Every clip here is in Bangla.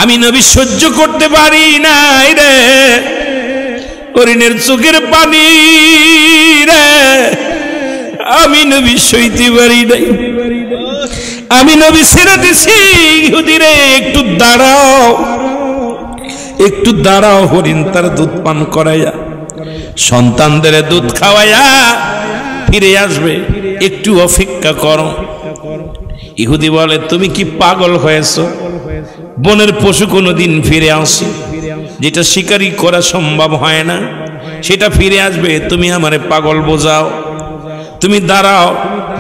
আমি নবী সহ্য করতে পারি না রে, হরিণের চোখের পানি রে, আমি নবী সইতে পারি নাই। আমি নবী ছেড়ে দিছি, ইহুদি রে একটু দাঁড়াও, একটু দাঁড়াও, হরিণ তার দুধ পান করাইয়া সন্তানদের দুধ খাওয়াইয়া ফিরে আসবে, একটু অপেক্ষা করো। ইহুদি বলে, তুমি কি পাগল হয়েছ? বনের পশু কোনোদিন ফিরে আসে, যেটা শিকারি করা সম্ভব হয় না সেটা ফিরে আসবে, তুমি আমারে পাগল বোঝাও। তুমি দাঁড়াও,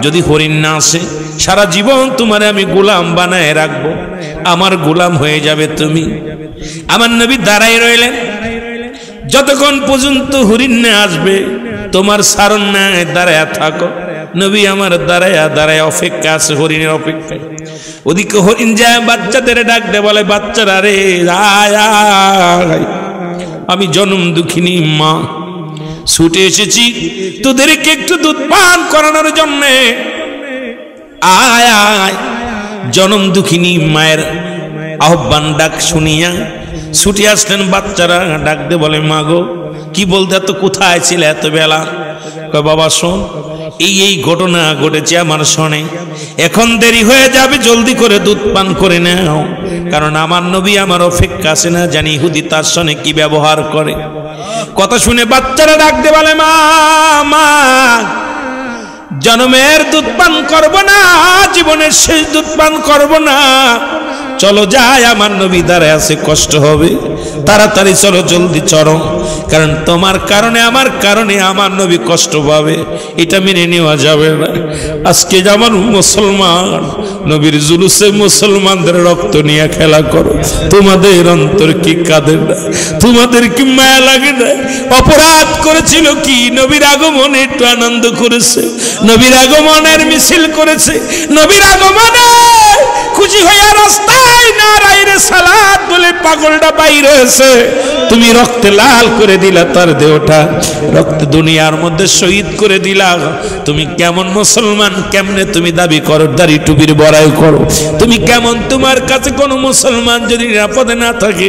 যদি হরিণ না আসে সারা জীবন তোমারে আমি গোলাম বানায় রাখবো, আমার গোলাম হয়ে যাবে তুমি। আমার নবী দাঁড়াই রইলেন, যতক্ষণ পর্যন্ত হরিণ না আসবে তোমার সারণ না দাঁড়ায় থাকো। নবী আমার দাঁড়ায়া দাঁড়ায় অপেক্ষা আছে, হরিণের অপেক্ষায়। ওদিকে হরিণ যায় বাচ্চাদের ডাক দে, বলে বাচ্চারা রে আয় আয়, আমি জনম দুঃখিনী মা, ছুটে এসেছি তোদেরকে একটু দুধ পান করানোর জন্যে, আয় আয়। জনম দুঃখিনী মায়ের আহ্বান ডাক শুনিয়া ছুটে আসলেন বাচ্চারা, ডাক দে বলে, মা গো কি বলতে, এত কোথায় ছিলে এত বেলা? কয় বাবা শোন, এই ঘটনা ঘটেছে আমার শোনে, এখন দেরি হয়ে যাবে, জলদি করে দুধ পান করে নাও, কারণ আমার নবী আমার অপেক্ষা আছে না, জানি ইহুদি তার সঙ্গে কি ব্যবহার করে। কথা শুনে বাচ্চারা ডাক দে বলে, মা মা, জন্মের দুধ পান করবো না, জীবনের শেষ দুধ পান করবো না, চলো যাই, আমার নবী দাঁড়ায় আছে, কষ্ট হবে, তাড়াতাড়ি চলো, জলদি চলো, কারণ তোমার কারণে আমার কারণে আমার নবী কষ্ট পাবে, এটা মেনে নেওয়া যাবে না। আজকে যেমন মুসলমান নবীর জুলুসে মুসলমানদের রক্ত নিয়ে খেলা করো, তোমাদের অন্তর কি কাঁদে না? তোমাদের কি মায়া লাগে না? অপরাধ করেছিল কি? নবীর আগমনে একটু আনন্দ করেছে, নবীর আগমনের মিছিল করেছে, নবীর আগমনে খুশি হইয়া রাস্তায় নারায়ে সালাত বলে পাগলটা বাইর হয়েছে, তুমি রক্তে লাল করে দিলা তার দেহটা, রক্তে দুনিয়ার মধ্যে শহীদ করে দিলা। তুমি কেমন মুসলমান? কেমনে তুমি দাবি করো দাড়ি টুপির বড়াই করো? তুমি কেমন? তোমার কাছে কোনো মুসলমান যদি নিরাপদে না থাকে,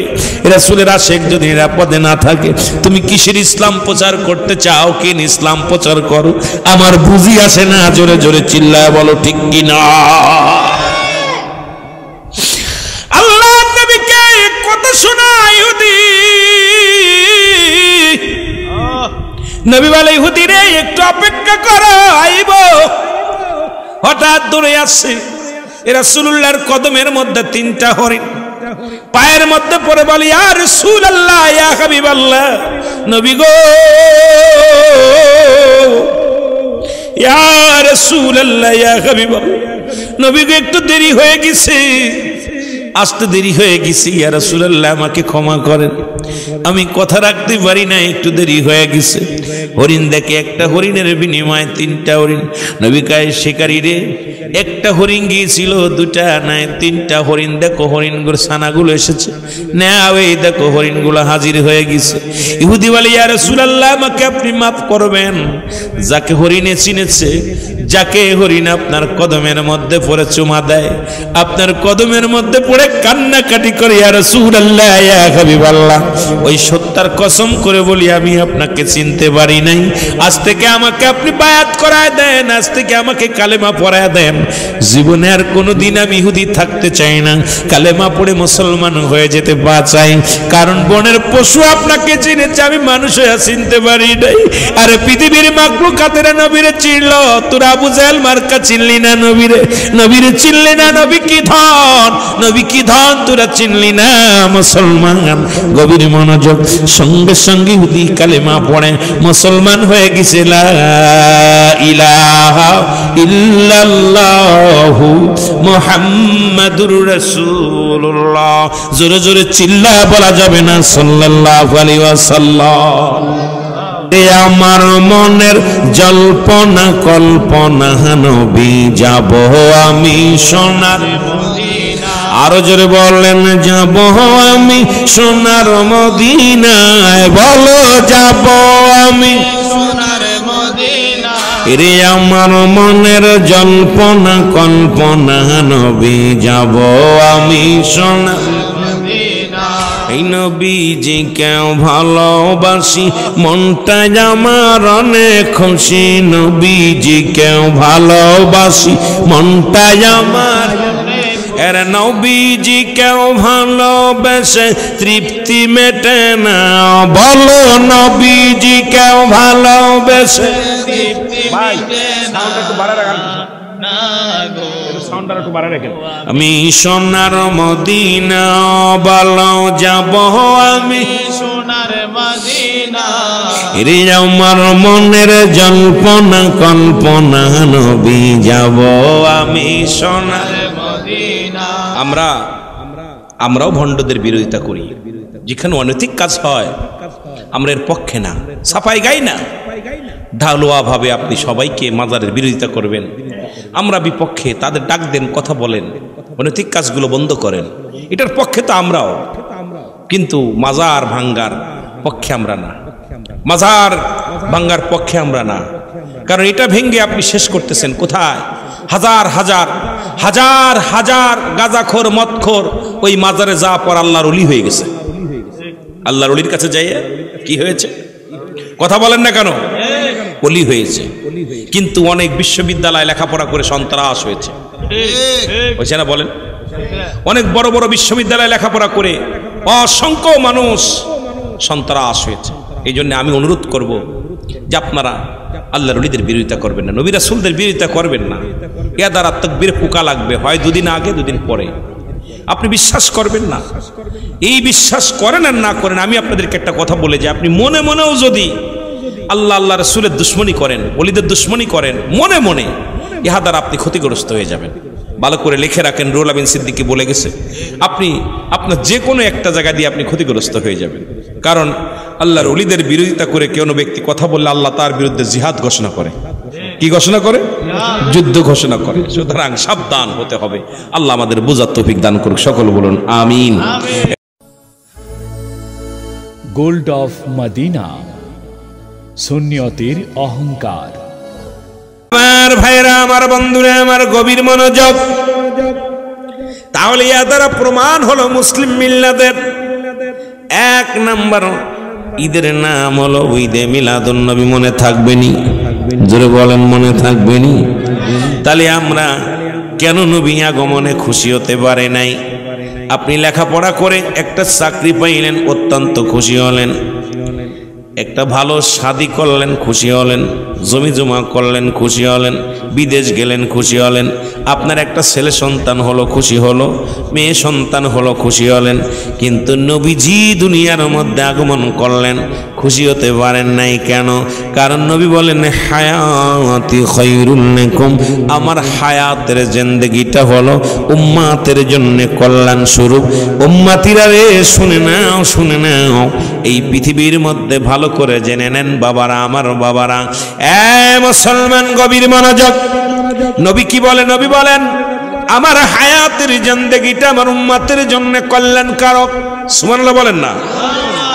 রাসূলের আশিক যদি নিরাপদে না থাকে, তুমি কিসের ইসলাম প্রচার করতে চাও? কেন ইসলাম প্রচার করো? আমার বুঝি আসে না, জোরে জোরে চিল্লায় বলো ঠিক কি না? আল্লাহ নবীকে কথা শোনায় ইহুদি, নবী বলে, ইহুদি রে একটু অপেক্ষা করো, আইব। হঠাৎ দূরে আসছে, রাসূলুল্লাহর কদমের মধ্যে তিনটা হরিণ, পায়ের মধ্যে পড়ে বলে, ইয়া রাসূলুল্লাহ, ইয়া হাবিবাল্লাহ, নবী গো, ইয়া রাসূলুল্লাহ, ইয়া হাবিবাল্লাহ, নবী গো একটু দেরি হয়ে গেছে, আসতে দেরি হয়ে গেছি, ইয়া রাসূলুল্লাহ আমাকে ক্ষমা করেন, আমি কথা রাখতে পারি না, একটু দেরি হয়ে গেছে। হরিণ দেখে, একটা হরিণের বিনিময়ে তিনটা হরিণ। নবী কয়, শিকারী রে, একটা হরিণ গিয়েছিল, দুটা নাই, তিনটা হরিণ দেখো, হরিণগুলো ছানাগুলো এসেছে, নাও এই দেখো হরিণগুলো হাজির হয়ে গেছে। ইহুদি বলে, ইয়া রাসূলুল্লাহ আমাকে আপনি মাফ করবেন, যাকে হরিণে চিনেছে, যাকে হরিণ আপনার কদমের মধ্যে পড়ে চুমা দেয়, আপনার কদমের মধ্যে পড়ে কান্নাকাটি করে, ইয়া রাসূলুল্লাহ, ইয়া হাবিবাল্লাহ, ওই সত্যার কসম করে বলি আমি আপনাকে চিনতে পারি নাই, আজ থেকে আমাকে আপনি বায়াত করায় দেন, আজ থেকে আমাকে কালেমা পড়ায় দেন, জীবনে আর কোনোদিন আমি ইহুদি থাকতে চাই না, কালেমা পড়ে মুসলমান হয়ে যেতে চাই, কারণ বনের পশু আপনাকে চিনেছে, আমি মানুষ হয়ে চিনতে পারি নাই। আরে পৃথিবীর মাখলুকাতেরা নবীরে চিনল, তোরা আবু জাহেল মার্কা চিনলি না নবীরে, নবীরে চিনলি না, নবী কি ধন, নবী কি ধন, তোরা চিনলি না। মুসলমান গভীর মনোযোগ, সঙ্গে সঙ্গে ইহুদি কালেমা পড়ে মুসলমান হয়ে গেছে, লা ইলাহা ইল্লাল্লাহু মুহাম্মাদুর রাসূলুল্লাহ, জোরে জোরে চিল্লা বলা যাবে না, সাল্লাল্লাহু আলাইহি ওয়াসাল্লাম। আমার মনের জল্পনা কল্পনা, নবী যাব আমি সোনার মদিনা, আরো জোরে বলেন, যাব আমি সোনার মদিনায়, বলো যাব আমি সোনার মদিনা, রে আমার মনের জল্পনা কল্পনা, নবী যাব আমি সোনার মদিনা। এই নবীজিকে ভালোবাসি মনটা আমার অনেক খুশি নবীজিকে ভালোবাসি মনটা আমার এর নবীজিকে ভালোবেসে তৃপ্তি মেটে না বলো নবীজিকে ভালোবেসে তৃপ্তি মেটে না আমি সোনার মদিনা বলো যাব আমি সোনার মদিনা রে আমার মনের জল্পনা কল্পনা নবী যাব আমি সোনার মদিনা আমরাও ভণ্ডদের বিরোধিতা করি যেখানে অনৈতিক কাজ হয় আমরা এর পক্ষে না সাফাই গাই না ঢালুয়া ভাবে আপনি সবাইকে মাজারের বিরোধিতা করবেন আমরা বিপক্ষে তাদের ডাক দেন কথা বলেন অনৈতিক কাজগুলো বন্ধ করেন এটার পক্ষে তো আমরাও কিন্তু মাজার ভাঙ্গার পক্ষে আমরা না মাজার ভাঙ্গার পক্ষে আমরা না কারণ এটা ভেঙ্গে আপনি শেষ করতেছেন কোথায় হাজার হাজার হাজার হাজার গাঁজাখোর মদখোর ওই মাজারে যা পর আল্লাহর ওলি হয়ে গেছে আল্লাহর ওলির কাছে যাইয়ে কি হয়েছে কথা বলেন না কেন ওলি হয়েছে কিন্তু অনেক বিশ্ববিদ্যালয় লেখাপড়া করে সন্ত্রাস হয়েছে হয়েছে না বলেন অনেক বড় বড় বিশ্ববিদ্যালয় লেখাপড়া করে অসংখ্য মানুষ সন্ত্রাস হয়েছে এই জন্য আমি অনুরোধ করব যে আপনারা আল্লাহর ওলিদের বিরোধিতা করবেন না নবী রাসূলদের বিরোধিতা করবেন না এর দ্বারা তাকবীর পোকা লাগবে হয় দুদিন আগে দুদিন পরে আপনি বিশ্বাস করবেন না এই বিশ্বাস করেন আর না করেন আমি আপনাদেরকে একটা কথা বলে যে আপনি মনে মনেও যদি আল্লাহ আল্লাহ রাসূলের দুশমনী করেন ওলিদের দুশমনী করেন মনে মনে ইহা দ্বারা আপনি ক্ষতিগ্রস্ত হয়ে যাবেন ভালো করে লিখে রাখেন রুহুল আমিন সিদ্দিকী বলে গেছে আপনি আপনার যে কোনো একটা জায়গা দিয়ে আপনি ক্ষতিগ্রস্ত হয়ে যাবেন কারণ আল্লাহর ওলিদের বিরোধিতা করে কোনো ব্যক্তি কথা বললে আল্লাহ তার বিরুদ্ধে জিহাদ ঘোষণা করে কি ঘোষণা করে যুদ্ধ ঘোষণা করে সুতরাং সাবধান হতে হবে আল্লাহ আমাদের বুঝার তৌফিক দান করুক সকল বলুন আমিন গোল্ড অফ মদিনা সুন্নিয়তের অহংকার আমার ভাইরা আমার বন্ধুরা আমার গভীর মনোযোগ তাহলে ইয়া দ্বারা প্রমাণ হলো মুসলিম মিল্লাতের এক নাম্বার ঈদের নাম হলো ঈদে মিলাদুন নবী মনে থাকবেনি জোরে বলেন মনে থাকবেনি তাহলে আমরা কেন নবী আগমনে খুশি হতে পারে নাই আপনি লেখাপড়া করে একটা চাকরি পাইলেন অত্যন্ত খুশি হলেন একটা ভালো শাদী করলেন খুশি হলেন জমি জমা করলেন খুশি হলেন বিদেশ গেলেন খুশি হলেন আপনার একটা ছেলে সন্তান হলো খুশি হলো মেয়ে সন্তান হলো খুশি হলেন কিন্তু নবীজি দুনিয়ার মধ্যে আগমন করলেন খুশি হতে পারেন নাই কেন কারণ নবী বলেন হায়াতি খায়রুল লাকুম আমার হায়াতের জিন্দেগিটা হলো উম্মতের জন্য কল্যাণ স্বরূপ উম্মতিরা রে শুনে নাও এই পৃথিবীর মধ্যে ভালো করে জেনে নেন বাবারা আমার বাবারা মুসলমান গভীর মনোযোগ নবী কি বলে নবী বলেন আমার হায়াতের জিন্দেগিটা আমার উম্মতের জন্য কল্যাণকারক সুবহানাল্লাহ বলেন না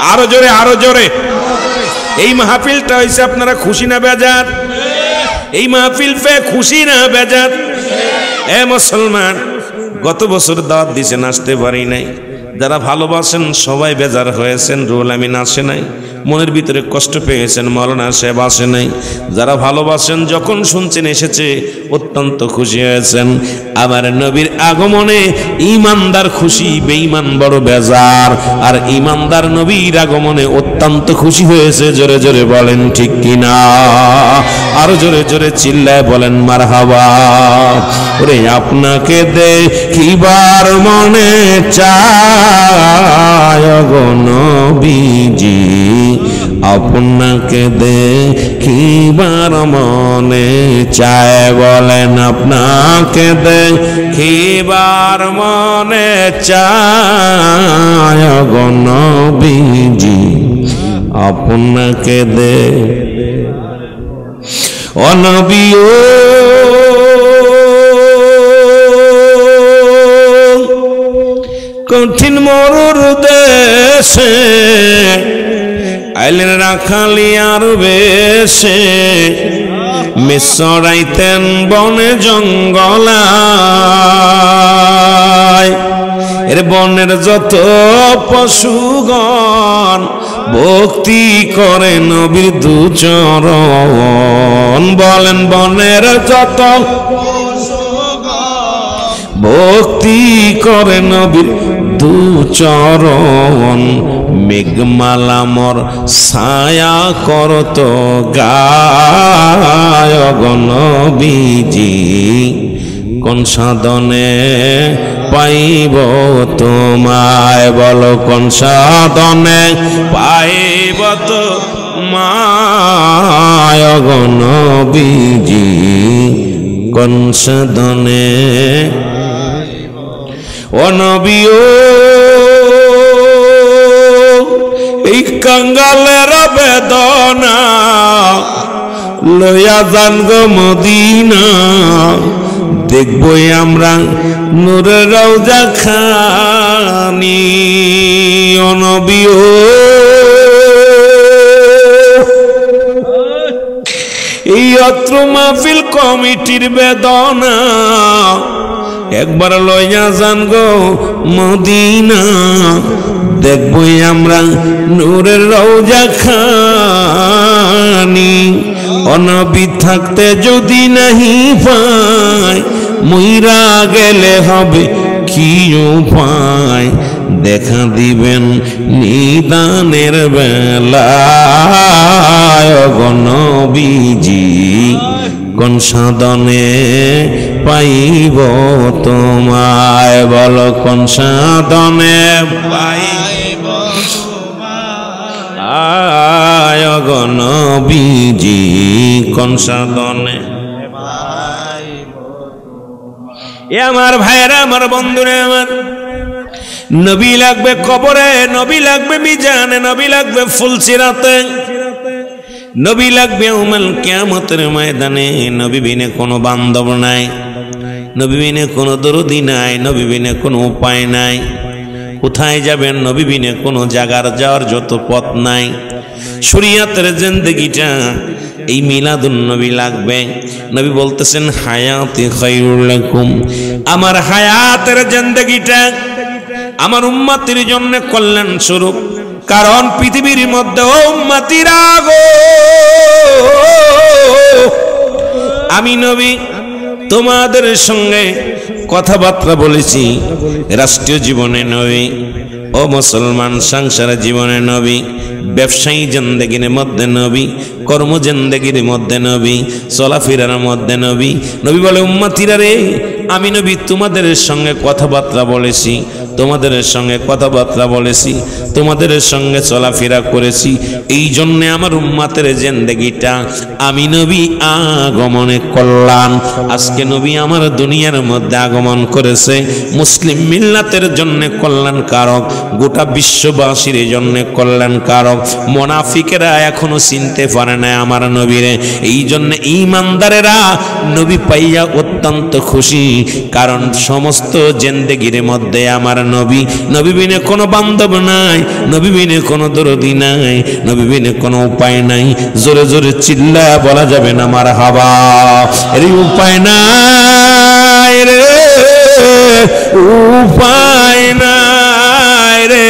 আরো জোরে এই মাহফিলটা হইছে আপনারা খুশি না বেজার এই মাহফিল পে খুশি না বেজার মুসলমান গত বছর দাওয়াত দিয়েছেন আসতে পারি নাই যারা ভালোবাসেন সবাই বেজার হয়েছেন রুহুল আমিন আসে নাই মনের ভিতরে কষ্ট পেয়েছেন মাওলানা সাহেব আসে নাই যারা ভালোবাসেন যখন শুনছেন এসেছে অত্যন্ত খুশি হয়েছেন আমার নবীর আগমনে ঈমানদার খুশি বেঈমান বড় বেজার আর ঈমানদার নবীর আগমনে অত্যন্ত খুশি হয়েছে জোরে জোরে বলেন ঠিক কিনা আর জোরে জোরে চিল্লায় বলেন মারহাবা ওরে আপনাকে দেখিবার মনে চায় গো নবীজি আপনাকে দেখিবার মনে চায় বলেন আপনাকে দেখিবার মনে চায় গো নবীজি আপনাকে ও নবী কঠিন মরুর দেশে আইলেন রাখালিয়ার বেশে মিশরাইতেন বনে জঙ্গলায় এর বনের যত পশুগণ ভক্তি করে নবীর দুচরণ। বলেন বনের যত ভক্তি করে নবীর দুচরণ। মেঘমালা মোর ছায়া করত গায় গো নবীজি, কোন সাধনে পাইব তোমায়? বলো কোন সাধনে পাইব তোমায় গো নবীজি, কোন সাধনে? ও নবী ও এই কাঙ্গালের বেদনা লইয়া যান গো মদিনা, দেখবই আমরা নূরের রওজা খানি। ও নবী ও এই অত্র মাহফিল কমিটির বেদনা একবার লইয়া যান গো মদিনা, দেখবই আমরা নূরের রওজা খানি। ও নবী থাকতে যদি নাহি পাই, মইরা গেলে হবে কি উপায়? দেখা দিবেন নিদানের বেলায় গো নবীজি, কোন সাধনে পাইব তোমায়? বলো কোন সাধনে পাইব তোমায় গো নবীজি, কোন সাধনে? এ আমার ভাইরা, আমার বন্ধুরা, আমার নবী লাগবে কবরে, নবী লাগবে মিজানে, নবী লাগবে ফুলসিরাতে, নবী লাগবে উমাল কিয়ামতের ময়দানে। নবী বিনে কোনো বান্ধব নাই, নবী বিনে কোনো দরদি নাই, নবী বিনে কোনো উপায় নাই। কোথায় যাবেন? নবী বিনে কোনো জায়গার যাওয়ার যত পথ নাই। শরীয়তের জিন্দেগিটা এই মিলাদুন নবী লাগবে। নবী বলতেছেন হায়াতি খায়রুল লাকুম, আমার হায়াতের জিন্দেগিটা আমার উম্মতের জন্য কল্যাণ স্বরূপ। কারণ পৃথিবীর মধ্যে উম্মতিরা গো, আমি নবী তোমাদের সঙ্গে কথাবার্তা বলেছি রাষ্ট্রীয় জীবনে নবী, ও মুসলমান সংসার জীবনে নবী, ব্যবসায়ী জিন্দেগির মধ্যে নবী, কর্ম জিন্দেগির মধ্যে নবী, চলাফেরার মধ্যে নবী। নবী বলে উম্মতিরা রে, আমি নবী তোমাদের সঙ্গে কথাবার্তা বলেছি, তোমাদের সঙ্গে কথাবার্তা বলেছি, তোমাদের সঙ্গে চলাফেরা করেছি। এই জন্যে আমার উম্মতের জিন্দেগিটা আমি নবী আগমনে কল্যাণ। আজকে নবী আমার দুনিয়ার মধ্যে আগমন করেছে মুসলিম মিল্লাতের জন্য কল্যাণকারক, গোটা বিশ্ববাসীর জন্য কল্যাণকারক। মুনাফিকেরা এখনো চিনতে পারে না আমার নবীরে। এই জন্য ঈমানদারেরা নবী পাইয়া অত্যন্ত খুশি, কারণ সমস্ত জিন্দেগির মধ্যে আমার নবী, নবী বিনে কোনো বান্ধব নাই, নবী বিনে কোনো দরদি নাই, নবী বিনে কোনো উপায় নাই। জোরে জোরে চিল্লা বলা যাবে না আমার হাবা, এর উপায় নাই রে, উপায় নাই রে,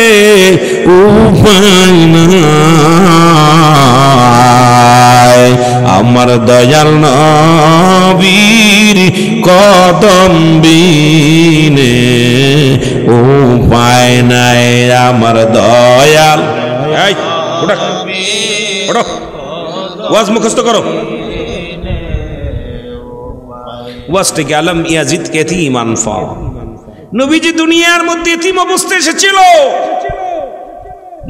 উপায় নাই। আমার দয়াল নবীর কদম বিনে উপায় নাই। আমার দয়াল, ওয়াজ মুখস্থ করো, ওয়াজ থেকে আলম ইয়াজিদ কে ইমান ফা। নবীজি দুনিয়ার মধ্যে এতিম অবস্থায় এসেছিল।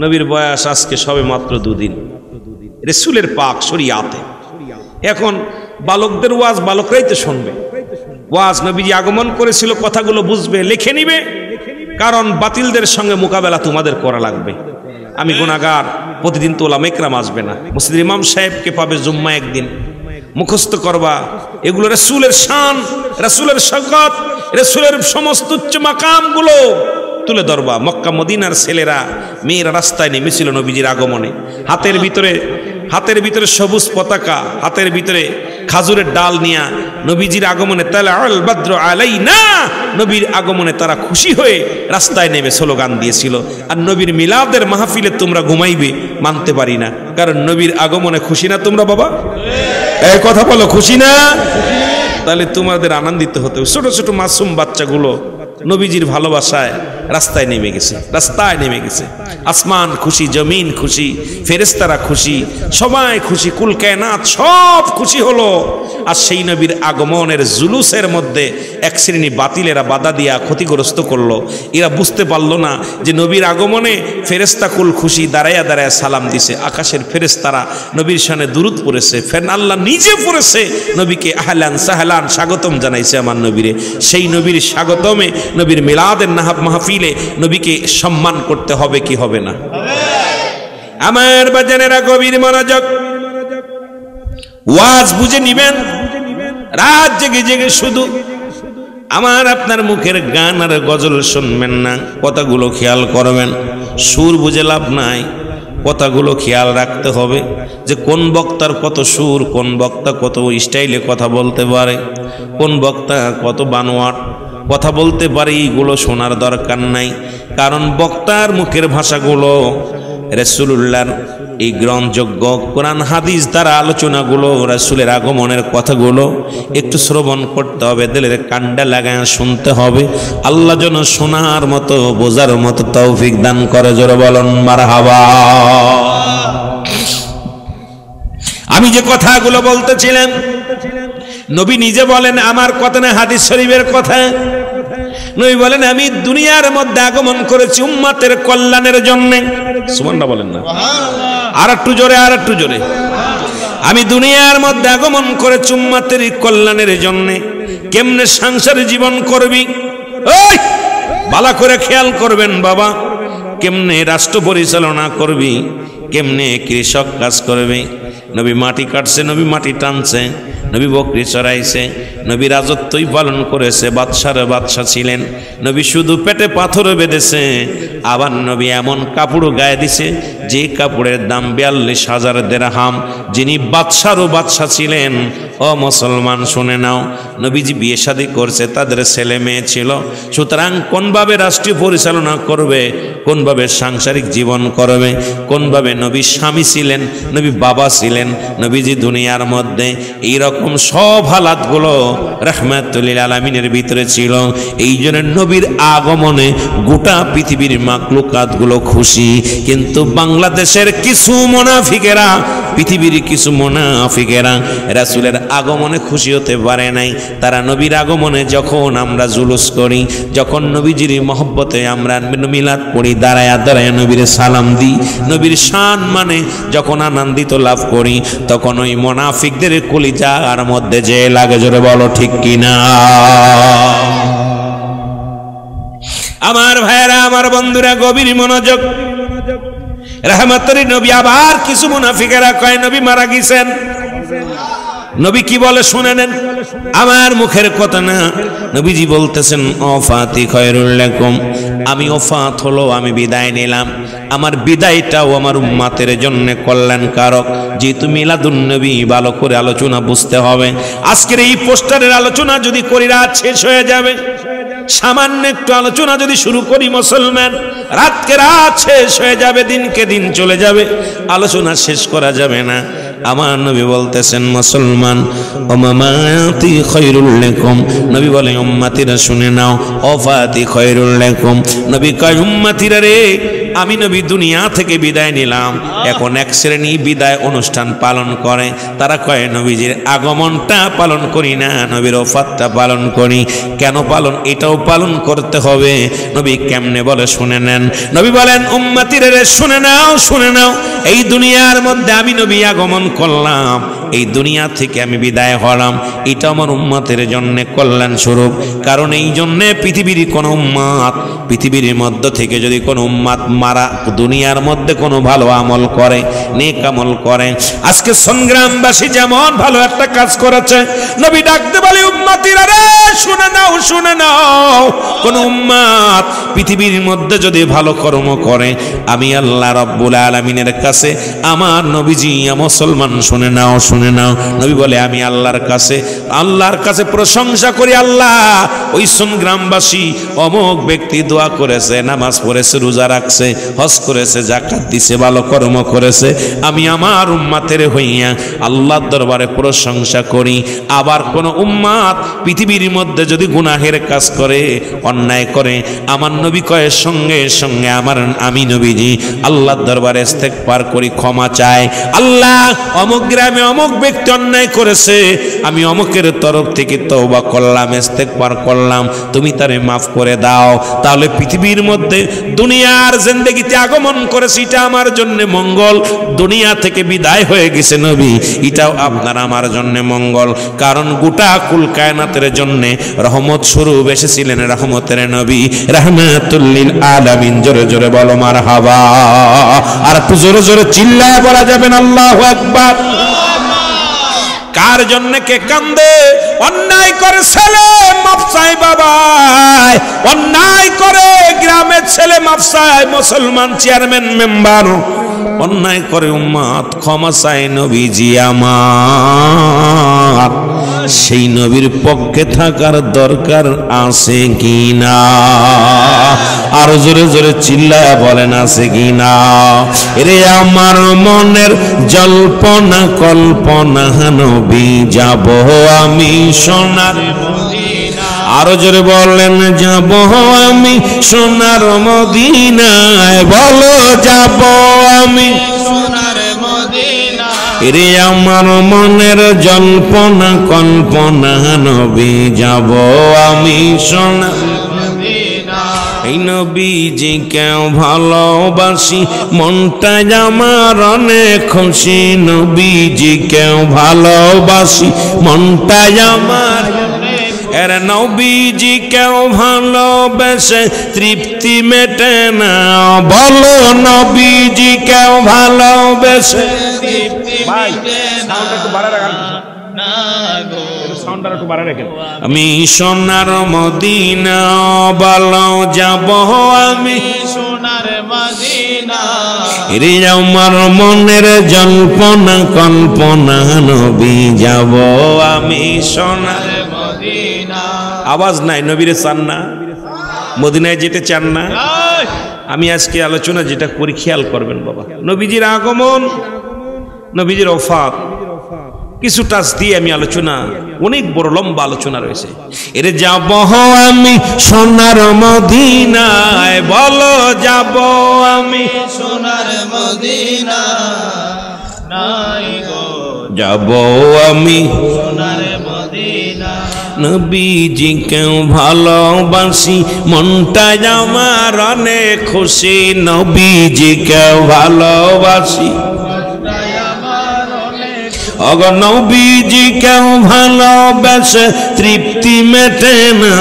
নবীর বয়স আজকে সবে মাত্র 2 দিন। রাসূলের পাক শরীয়তে এখন বালকদের ওয়াজ বালকরাই তো শুনবে। ওয়াজ নবীজি আগমন করেছিল, কথাগুলো বুঝবে, লিখে নিবে, কারণ বাতিলদের সঙ্গে মোকাবেলা তোমাদের করা লাগবে। আমি গুনাহগার, প্রতিদিন তো ওলামা ইকরাম আসবে না, মসজিদের ইমাম সাহেবকে পাবে জুম্মা একদিন, মুখস্থ করবা। এগুলো রাসূলের শান, রাসূলের শওকত, রাসূলের সমস্ত উচ্চ মাকামগুলো তুলে ধরবা। মক্কা মদিনার ছেলেরা মেয়েরা রাস্তায় নেমেছিল নবীজির আগমনে। হাতের ভিতরে সবুজ পতাকা, হাতের ভিতরে খাজুরের ডাল নিয়া নবীজির আগমনে তালাল বদ্র আলাইনা, নবীর আগমনে তারা খুশি হয়ে রাস্তায় নেমে স্লোগান দিয়েছিল। আর নবীর মিলাদের মাহফিলে তোমরা ঘুমাইবে, মানতে পারি না, কারণ নবীর আগমনে খুশি না তোমরা বাবা? এই কথা বলো, খুশি না? তাহলে তোমাদের আনন্দিত হতে হবে। ছোট ছোট মাসুম বাচ্চাগুলো নবীজির ভালোবাসায় রাস্তায় নেমে গেছে, রাস্তায় নেমে গেছে। আসমান খুশি, জমিন খুশি, ফেরেশতারা খুশি, সবাই খুশি, কুল কায়নাত সব খুশি হলো। আর সেই নবীর আগমনের জুলুসের মধ্যে এক শ্রেণী বাতিলেরা বাধা দিয়া ক্ষতিগ্রস্ত করলো। এরা বুঝতে পারলো না যে নবীর আগমনে ফেরেশতা কুল খুশি, দাঁড়ায়া দাঁড়ায়া সালাম দিছে। আকাশের ফেরেশতারা নবীর শানে দুরূদ পড়েছে, ফের আল্লাহ নিজে পড়েছে নবীকে আহলান সাহলান স্বাগতম জানাইছে আমার নবীরে। সেই নবীর স্বাগতমে, নবীর মিলাদের মাহফিলে নবীকে সম্মান করতে হবে কি হবে না? আমার বাজানেরা গভীর মনোযোগ, ওয়াজ বুঝে নিবেন। রাত জেগে জেগে শুধু আমার আপনার মুখের গান আর গজল শুনবেন না, কথাগুলো খেয়াল করবেন। সুর বুঝে লাভ নাই, কথাগুলো খেয়াল রাখতে হবে যে কোন বক্তার কত সুর, কোন বক্তা কত স্টাইলে কথা বলতে পারে, কোন বক্তা কত বানোয়াট কথা বলতে পারে। এইগুলো শোনার দরকার নাই, কারণ বক্তার মুখের ভাষাগুলো রাসূলুল্লাহর এই গ্রহণযোগ্য কোরআন হাদিস দ্বারা আলোচনাগুলো, রাসূলের আগমনের কথাগুলো একটু শ্রবণ করতে হবে, দিলের কান্ডা লাগায় শুনতে হবে। আল্লাহ যেন শোনার মতো বোঝার মতো তৌফিক দান করে। জোরে বলুন মারহাবা। আমি যে কথাগুলো বলতেছিলাম, নবী নিজে বলেন আমার কথা না, হাদিস শরীফের কথা। নবী বলেন আমি দুনিয়ার মধ্যে আগমন করেছি উম্মতের কল্যাণের জন্য। সুবহানাল্লাহ বলেন না? আর একটু জোরে, আর একটু জোরে। আমি দুনিয়ার মধ্যে আগমন করেছি উম্মতের কল্যাণের জন্য। কেমনে সংসারে জীবন করবি, ওই ভালো করে খেয়াল করবেন বাবা। কেমনে রাষ্ট্র পরিচালনা করবি, কেমনে কৃষক কাজ করবে। নবী মাটি কাটছে, নবী মাটি টানছে, নবী বকরি চড়াইছে, নবী রাজত্বই পালন করেছে, বাদশার বাদশা ছিলেন। নবী শুধু পেটে পাথরে বেঁধেছে, আবার নবী এমন কাপড়ও গায়ে দিছে যে কাপড়ের দাম 42,000 দিরহাম। যিনি বাদশারও বাদশা ছিলেন। ও মুসলমান শুনে নাও, নবীজি বিয়ে শাদী করছে, তাদের ছেলে মেয়ে ছিল। সুতরাং কোনভাবে রাষ্ট্রীয় পরিচালনা করবে, কোনভাবে সাংসারিক জীবন করবে, কোনভাবে নবী স্বামী ছিলেন, নবী বাবা ছিলেন, নবীজি দুনিয়ার মধ্যে এইরকম সব হালাতগুলো রাহমাতুল লিল আলামিনের ভিতরে ছিল। এই জন্য নবীর আগমনে গোটা পৃথিবীর মাখলুকাতগুলো খুশি। কিন্তু বাংলাদেশের কিছু মুনাফিকেরা, পৃথিবীর কিছু মুনাফিকেরা রাসূলের আগমনে খুশি হতে পারে নাই। তারা নবীর আগমনে যখন আমরা জুলুস করি, যখন নবীজির মহব্বতে আমরা মিলাদ পড়ি, দাঁড়ায়া দাঁড়ায়া নবীর সালাম দিই, নবীর শান মানে যখন আনন্দিত লাভ করি, তখন ওই মুনাফিকদের কলিজার মধ্যে যে লাগে। জোরে বলো ঠিক কিনা? আমার ভাইয়েরা, আমার বন্ধুরা, গভীর মনোযোগ। রাহমাতুল নবী আবার কিছু মুনাফিকেরা কয় নবী মারা গেছেন। নবী কি বলে শুনে নেন, আমার মুখের কথা না। নবীজি বলতেছেন ওফাতি খায়রুল লাকুম, আমি ওফাত হলো, আমি বিদায় নিলাম। আমার বিদায়টাও আমার উম্মতের জন্য কল্যাণকারক। যেহেতু মিলাদুন নবী ভালো করে আলোচনা বুঝতে হবে। আজকের এই পোস্টারের আলোচনা যদি করি রাত শেষ হয়ে যাবে। সামান্য একটু আলোচনা যদি শুরু করি মুসলমান, রাতকে রাত শেষ হয়ে যাবে, দিনকে দিন চলে যাবে, আলোচনা শেষ করা যাবে না। আমার নবী বলতেছেন মুসলমান ওমামাতি খায়রুল লাকুম, নবী বলে উম্মতিরা শুনে নাও, ওফাতি খায়রুল লাকুম। নবী কয় উম্মতিরা রে, আমি নবী দুনিয়া থেকে বিদায় নিলাম। এখন এক শ্রেণী বিদায় অনুষ্ঠান পালন করে। তারা কয় নবীজির আগমনটা পালন করি না, নবীর ওফাতটা পালন করি। কেন পালন? এটাও পালন করতে হবে। নবী কেমনে বলে শুনে নেন। নবী বলেন উম্মতিরা রে শুনে নাও, শুনে নাও। এই দুনিয়ার মধ্যে আমি নবী আগমন করলাম, এই দুনিয়া থেকে আমি বিদায় হলাম, এটা আমার উম্মতের জন্য কল্যাণ স্বরূপ। কারণ এই জন্যে পৃথিবীর কোন উম্মত, পৃথিবীর মধ্য থেকে যদি কোনো উম্মত মারা দুনিয়ার মধ্যে কোনো ভালো আমল করে, নেক আমল করে, আজকে সংগ্রামবাসী যেমন ভালো একটা কাজ করেছে, নবী ডাকতে বলে উম্মতিরা রে শুনে নাও, শুনে নাও। কোন উম্মত পৃথিবীর মধ্যে যদি ভালো কর্ম করে, আমি আল্লাহ রাব্বুল আলামিনের কাছে আমার নবীজি মুসলমান শুনে নাও, শুনে শুনে নাও। নবী বলে আমি আল্লাহর কাছে প্রশংসা করি, আল্লাহ ওই শুন গ্রামবাসী অমুক ব্যক্তি দোয়া করেছে, নামাজ পড়েছে, রোজা রাখছে, হজ করেছে, যাকাত দিছে, ভালো কর্ম করেছে, আমি আমার উম্মাতের হইয়া আল্লাহর দরবারে প্রশংসা করি। আবার কোন উম্মাত পৃথিবীর মধ্যে যদি গুনাহের কাজ করে, অন্যায় করে, আমার নবী কয় সঙ্গে সঙ্গে আমি নবীজি আল্লাহর দরবারে ইস্তেগফার করি, ক্ষমা চাই। আল্লাহ অমুক গ্রামে অমুক ব্যক্তি অন্যায় করেছে, আমি অমুকের তরফ থেকে তওবা করলাম, ইস্তেগফার করলাম, তুমি তারে মাফ করে দাও। তাহলে পৃথিবীর মধ্যে দুনিয়ার জিন্দেগিতে আগমন করেছে, এটা আমার জন্য মঙ্গল। দুনিয়া থেকে বিদায় হয়ে গেছে নবী, এটাও আপনার আমার জন্য মঙ্গল। কারণ গোটা কুল কায়নাতের জন্য রহমত স্বরূপ এসেছিলেন রহমতের নবী রাহমাতুল লিল আলামিন। জোরে জোরে বলো মারহাবা। আর একটু জোরে জোরে চিল্লায় বলা যাবেন আল্লাহু আকবার। কার জন্য কে কান্দে? অন্যায় করে ছেলে মাফ চাই বাবা, অন্যায় করে গ্রামের ছেলে মাফ চাই, মুসলমান চেয়ারম্যান মেম্বার অন্যায় করে উম্মত ক্ষমা চাই নবীজি আমার। সেই নবীর পক্ষে থাকার দরকার আছে কিনা? আর জোরে জোরে চিল্লায় বলেন আছে কিনা? রে আমার মনের জল্পনা কল্পনা নবী যাব আমি সোনার মদিনা। আরো জোরে বলেন যাব আমি সোনার মদিনায়, বলো যাব আমি সোনার মদিনা। রে আমার মনের জল্পনা কল্পনা নবী যাব আমি সোনার মদিনা। এই নবীজি কেউ ভালোবাসি, মনটা আমার অনেক খুশি। নবীজি কেউ ভালোবাসি, মনটা আমার। এর নবীজি কেউ ভালোবেসে তৃপ্তি মেটে না, বলো নবীজি কেউ ভালোবেসে তৃপ্তি মেটে না। আমি সোনার মদিনা, বলো যাব আমি সোনার মদিনা। রে আমার মনের জল্পনা কল্পনা নবী যাব আমি সোনার মদিনা। আওয়াজ নাই, নবীরে চান না? মদিনায় যেতে চান না? আমি আজকে আলোচনা যেটা করি খেয়াল করবেন বাবা। নবীজির আগমন, নবীজির ওফাত, কিছু টাচ দিয়ে আমি আলোচনা, অনেক বড় লম্বা আলোচনা রয়েছে। এর যাব আমি সোনার মদিনায়, বলো যাব আমি সোনার মদিনা। যাব আমি সোনার মদিনা। নবীজি কেউ ভালোবাসি, মনটা আমার অনেক খুশি। নবীজি কেউ ভালোবাসি, অগ নবীজি কেউ ভালোবেসে তৃপ্তি মেটে না,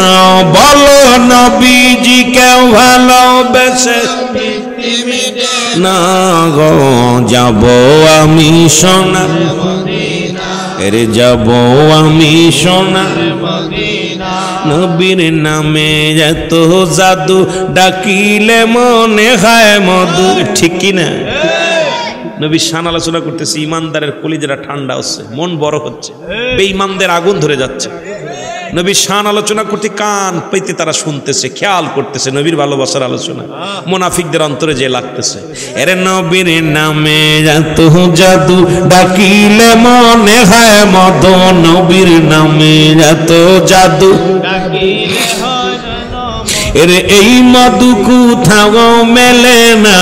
বলো নবীজি কেউ ভালোবেসে তৃপ্তি মেটে না। গো যাব আমি সোনার মদিনা, এরে যাব আমি সোনার মদিনা। নবীর নামে এত জাদু, ডাকিলে মনে হয় মধু, ঠিক কিনা? নবী শান আলোচনা করতেছে, ইমানদারের কলিজাটা ঠান্ডা হচ্ছে, মন বড় হচ্ছে, বেঈমানদের আগুন ধরে যাচ্ছে। নবীর শান আলোচনা করতে কান পেতে তারা শুনতেছে, খেয়াল করতেছে নবীর ভালোবাসার আলোচনা, মুনাফিকদের অন্তরে যে লাগতেছে। এরে নবীর নামে এত জাদু, ডাকিলে মনে হয় মধু। নবীর নামে এত জাদু, ডাকিলে এরে এই মধু কোথাও মেলে না,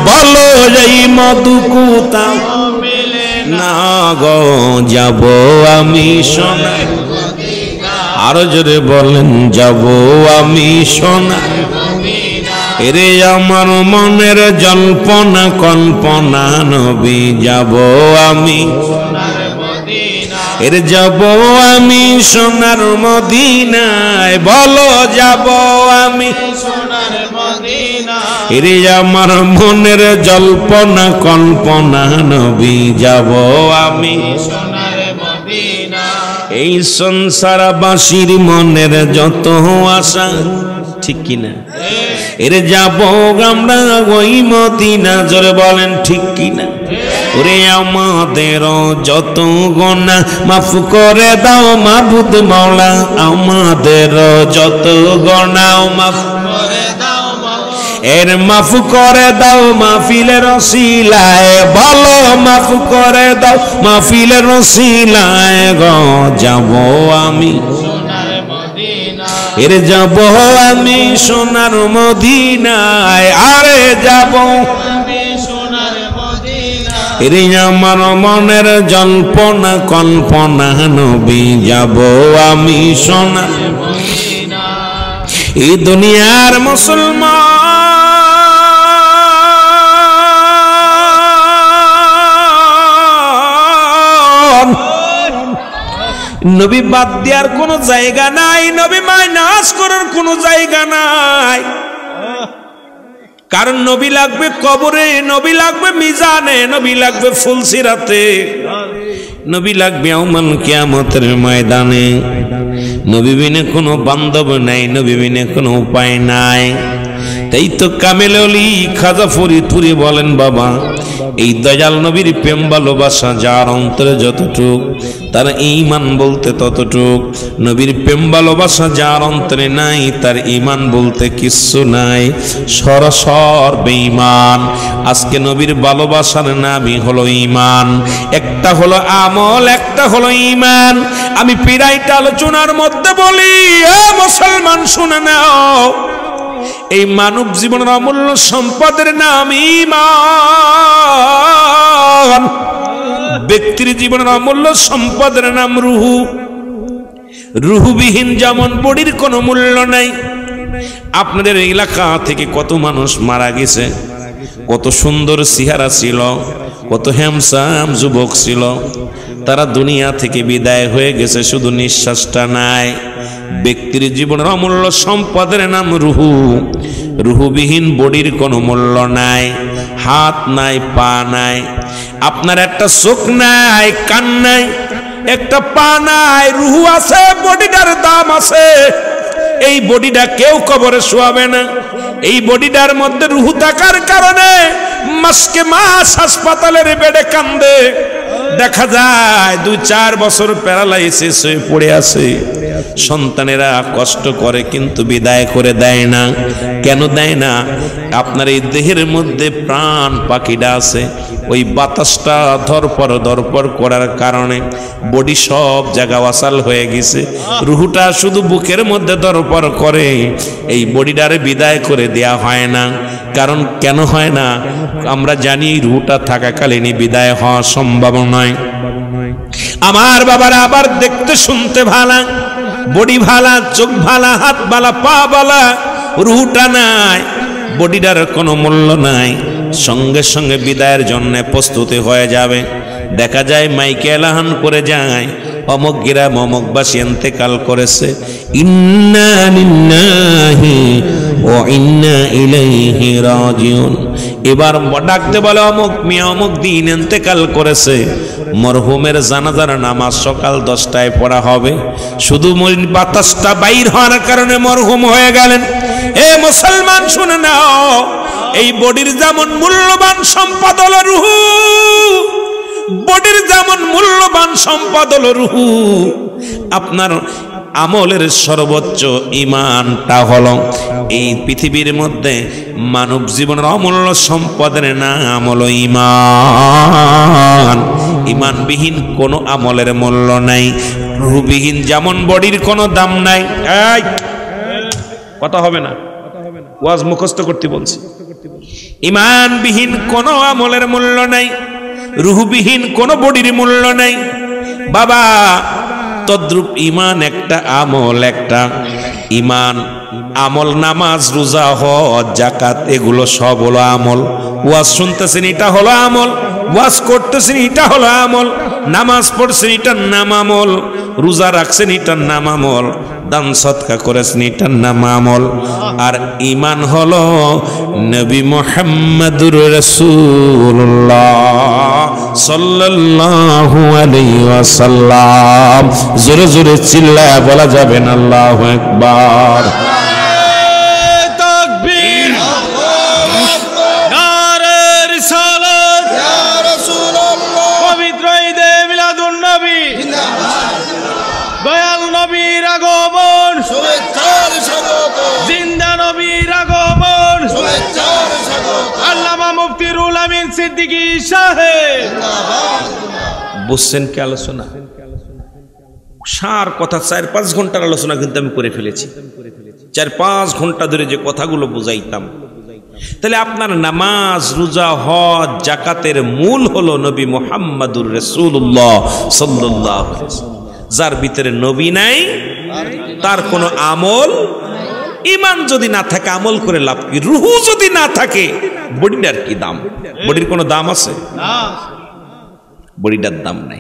বলো এই মধু কোথাও মেলে না। গো যাব আমি সোনার মদিনা, আরো জোরে বলেন যাব আমি সোনার মদিনা। এরে আমার মনের জল্পনা কল্পনা নবী যাব আমি সোনার মদিনা। এর যাব আমি সোনার মদিনায়, বলো যাব আমি সোনার মদিনা। এরে আমার মনের জল্পনা কল্পনা নবী যাব আমি সোনার মদিনা। এই সংসারবাসীর মনের যত আশা, ঠিক কিনা? এর যাব আমরা ওই মদিনা, জোরে বলেন ঠিক কিনা? ওরে আমাদের যত গুনাহ মাফ করে দাও মাবুদ মাওলা, আমাদের যত গুনাহ মাফ করে দাও এর মাফ করে দাও মাহফিলের ওসিলায়, বলো মাফ করে দাও মাহফিলের ওসিলায় গো। যাব আমি এর যাব আমি সোনার মদিনায়, আরে যাব এরে আমার মনের জল্পনা কল্পনা নবী, যাব আমি সোনার এই দুনিয়ার মুসলমান নবী বাদ দেওয়ার কোনো জায়গা নাই, নবী মাইনাস করার কোনো জায়গা নাই। কারণ নবী লাগবে কবরে, নবী লাগবে মিজানে, নবী লাগবে ফুলসিরাতে, নবী লাগবে ইয়াউমুল কিয়ামতের ময়দানে। নবী বিনে কোনো বান্ধব নাই, নবী বিনে কোনো উপায় নাই। তাই তো কামেল ওলি খাজা ফরিদপুরি বলেন, বাবা এই দয়াল নবীর প্রেম ভালোবাসা যার অন্তরে যতটুক, তার ঈমান বলতে ততটুক। নবীর প্রেম ভালোবাসা যার অন্তরে নাই, তার ঈমান বলতে কিচ্ছু নাই, সরাসর বেঈমান। আজকে নবীর ভালোবাসার নামই হলো ঈমান। একটা হলো আমল, একটা হলো ঈমান। আমি পিরাইটা আলোচনার মধ্যে বলি, মুসলমান শুনে নাও, এই মানব জীবনের অমূল্য সম্পদের নাম ঈমান। ব্যক্তির জীবনের অমূল্য সম্পদের নাম রুহু। রুহুবিহীন যেমন বডির কোনো মূল্য নাই। আপনাদের এলাকা থেকে কত মানুষ মারা গেছে, কত সুন্দর চেহারা ছিল, কত হ্যামসাম যুবক ছিল, তারা দুনিয়া থেকে বিদায় হয়ে গেছে, শুধু নিঃশ্বাসটা নাই। ব্যক্তির জীবনের অমূল্য সম্পদের নাম রুহু। রুহুবিহীন বডির কোনো মূল্য নাই, হাত নাই, পা নাই, আপনার একটা চোখ নাই, কান নাই, একটা পা নাই, রুহু আছে, বডিটার দাম আছে। এই বডিটা কেউ কবরে শোয়াবে না। এই বডিটার মধ্যে রুহু থাকার কারণে মাসকে মাস হাসপাতালের বেডে কান্দে। দেখা যায় 2-4 বছর প্যারালাইসিস হয়ে পড়ে আছে। সন্তানেরা কষ্ট করে কিন্তু বিদায় করে দেয় না। কেন দেয় না? আপনার এই দেহের মধ্যে প্রাণ পাখিটা আছে, ওই বাতাসটা ধরপর করার কারণে বডি সব জায়গা ওয়াসাল হয়ে গেছে। রুহুটা শুধু বুকের মধ্যে ধরপর করে, এই বডিটারে বিদায় করে দেয়া হয় না। কারণ কেন হয় না? আমরা জানি রুহুটা থাকাকালীনই বিদায় হওয়া সম্ভব নয়। আমার বাবারা আবার দেখতে শুনতে ভালা, বডি ভালা, চোখ ভালা, হাত ভালা, পা ভালা, রুহুটা নাই, বডিটার কোনো মূল্য নাই। সঙ্গে সঙ্গে বিদায়ের জন্য প্রস্তুতি হয়ে যাবে। দেখা যায় মাইকে এলাহান করে যায়, অমুক গ্রাম অমুকবাসী ইন্তেকাল করেছে, ইন্না লিল্লাহি ওয়া ইন্না ইলাইহি রাজিউন। এবার ডাকতে বলে অমুক মিয়া অমুক দিন ইন্তেকাল করেছে, মরহুমের জানাজার নামাজ সকাল 10টায় পড়া হবে। শুধু বাতাসটা বাইর হওয়ার কারণে মরহুম হয়ে গেলেন। এ মুসলমান শুনে নাও, এই বডির যেমন মূল্যবান সম্পদ হলো রুহু, বডির যেমন মূল্যবান সম্পদ হলো রুহু, আপনার আমলের সর্বোচ্চ ঈমানটা হলো এই পৃথিবীর মধ্যে মানব জীবনের অমূল্য সম্পদের নাম হলো ঈমান। ঈমানবিহীন কোনো আমলের মূল্য নাই। রুহবিহীন যেমন বডির কোনো দাম নাই। এই কথা হবে না, ওয়াজ মুখস্থ করতে বলছি। ঈমানবিহীন কোনো আমলের মূল্য নাই, রুহবিহীন কোনো বডির মূল্য নাই। বাবা তদ্রূপ ঈমান একটা আমল, একটা ঈমান আমল। নামাজ, রোজা, হজ, যাকাত এগুলো সব হলো আমল। ওয়াজ শুনতেছেন এটা হলো আমল, ওয়াজ করতেছেন এটা হলো আমল, নামাজ পড়ছেন এটার নাম আমল, রোজা রাখছেন এটার নাম আমল, দান সদকা করেছেন এটার নাম আমল। আর ঈমান হলো নবী মুহাম্মদুর রাসূলুল্লাহ সাল্লাল্লাহু আলাইহি ওয়াসাল্লাম। জোরে জোরে চিল্লায়া বলা যাবে না আল্লাহু আকবার। তাকবীর, নারে রিসালাত, ইয়া রাসূলুল্লাহ। জিন্দা নবীর আগমন, আল্লামা মুফতি রুহুল আমিন সিদ্দিকী সাহেব। বুঝছেন কি আলোচনা? সার কথা 4-5 ঘন্টার আলোচনা কিন্তু আমি করে ফেলেছি। 4-5 ঘন্টা ধরে যে কথাগুলো বুঝাইতাম, তাহলে আপনার নামাজ, রোজা, হজ, যাকাতের মূল হলো নবী মুহাম্মাদুর রাসূলুল্লাহ সাল্লাল্লাহু আলাইহি ওয়াসাল্লাম। যার ভিতরে নবী নাই তার কোনো আমল, ঈমান যদি না থাকে আমল করে লাভ কি? রুহু যদি না থাকে বডিটার কি দাম? বডির কোনো দাম আছে? বডিটার দাম নাই।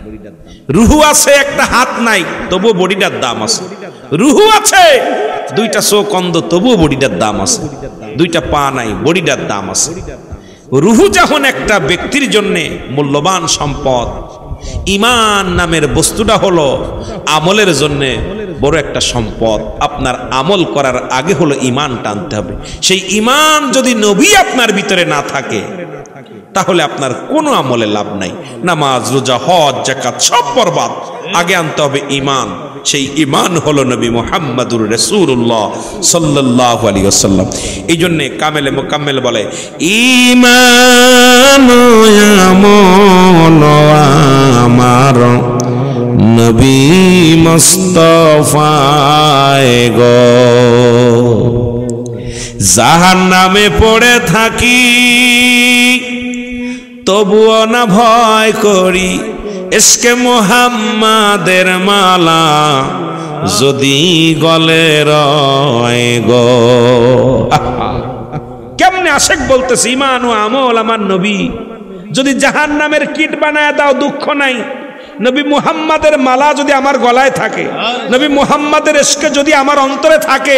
রুহু আছে, একটা হাত নাই, তবুও বডিটার দাম আছে। রুহু আছে, 2টা চোখ অন্ধ, তবুও বডিটার দাম আছে। 2টা পা নাই, বডিটার দাম আছে। রুহু যখন একটা ব্যক্তির জন্য মূল্যবান সম্পদ, ঈমান নামের বস্তুটা হলো আমলের জন্য বড় একটা সম্পদ। আপনার আমল করার আগে হলো ঈমান টানতে হবে। সেই ঈমান যদি নবী আপনার ভিতরে না থাকে তাহলে আপনার কোনো আমলে লাভ নাই। নামাজ, রোজা, হজ, যাকাত সব বরবাদ। আগে আনতে হবে ঈমান। সেই ঈমান হলো নবী মুহাম্মাদুর রাসূলুল্লাহ সাল্লাল্লাহু আলাইহি ওয়াসাল্লাম। এই জন্য কামেলে মুকাম্মেল বলে ঈমান আমল আমার নবী মুস্তাফায়ে গো। জাহান্নামে পড়ে থাকি তবুও না ভয় করি, ইশকে মুহাম্মাদের মালা যদি গলে রয় গো। কেমনে আশেক বলতেছে ঈমান ও আমল আমার নবী। যদি জাহান্নামের কীট বানায় দাও দুঃখ নাই, নবী মুহাম্মাদের মালা যদি আমার গলায় থাকে, নবী মুহাম্মাদের ইশকে যদি আমার অন্তরে থাকে,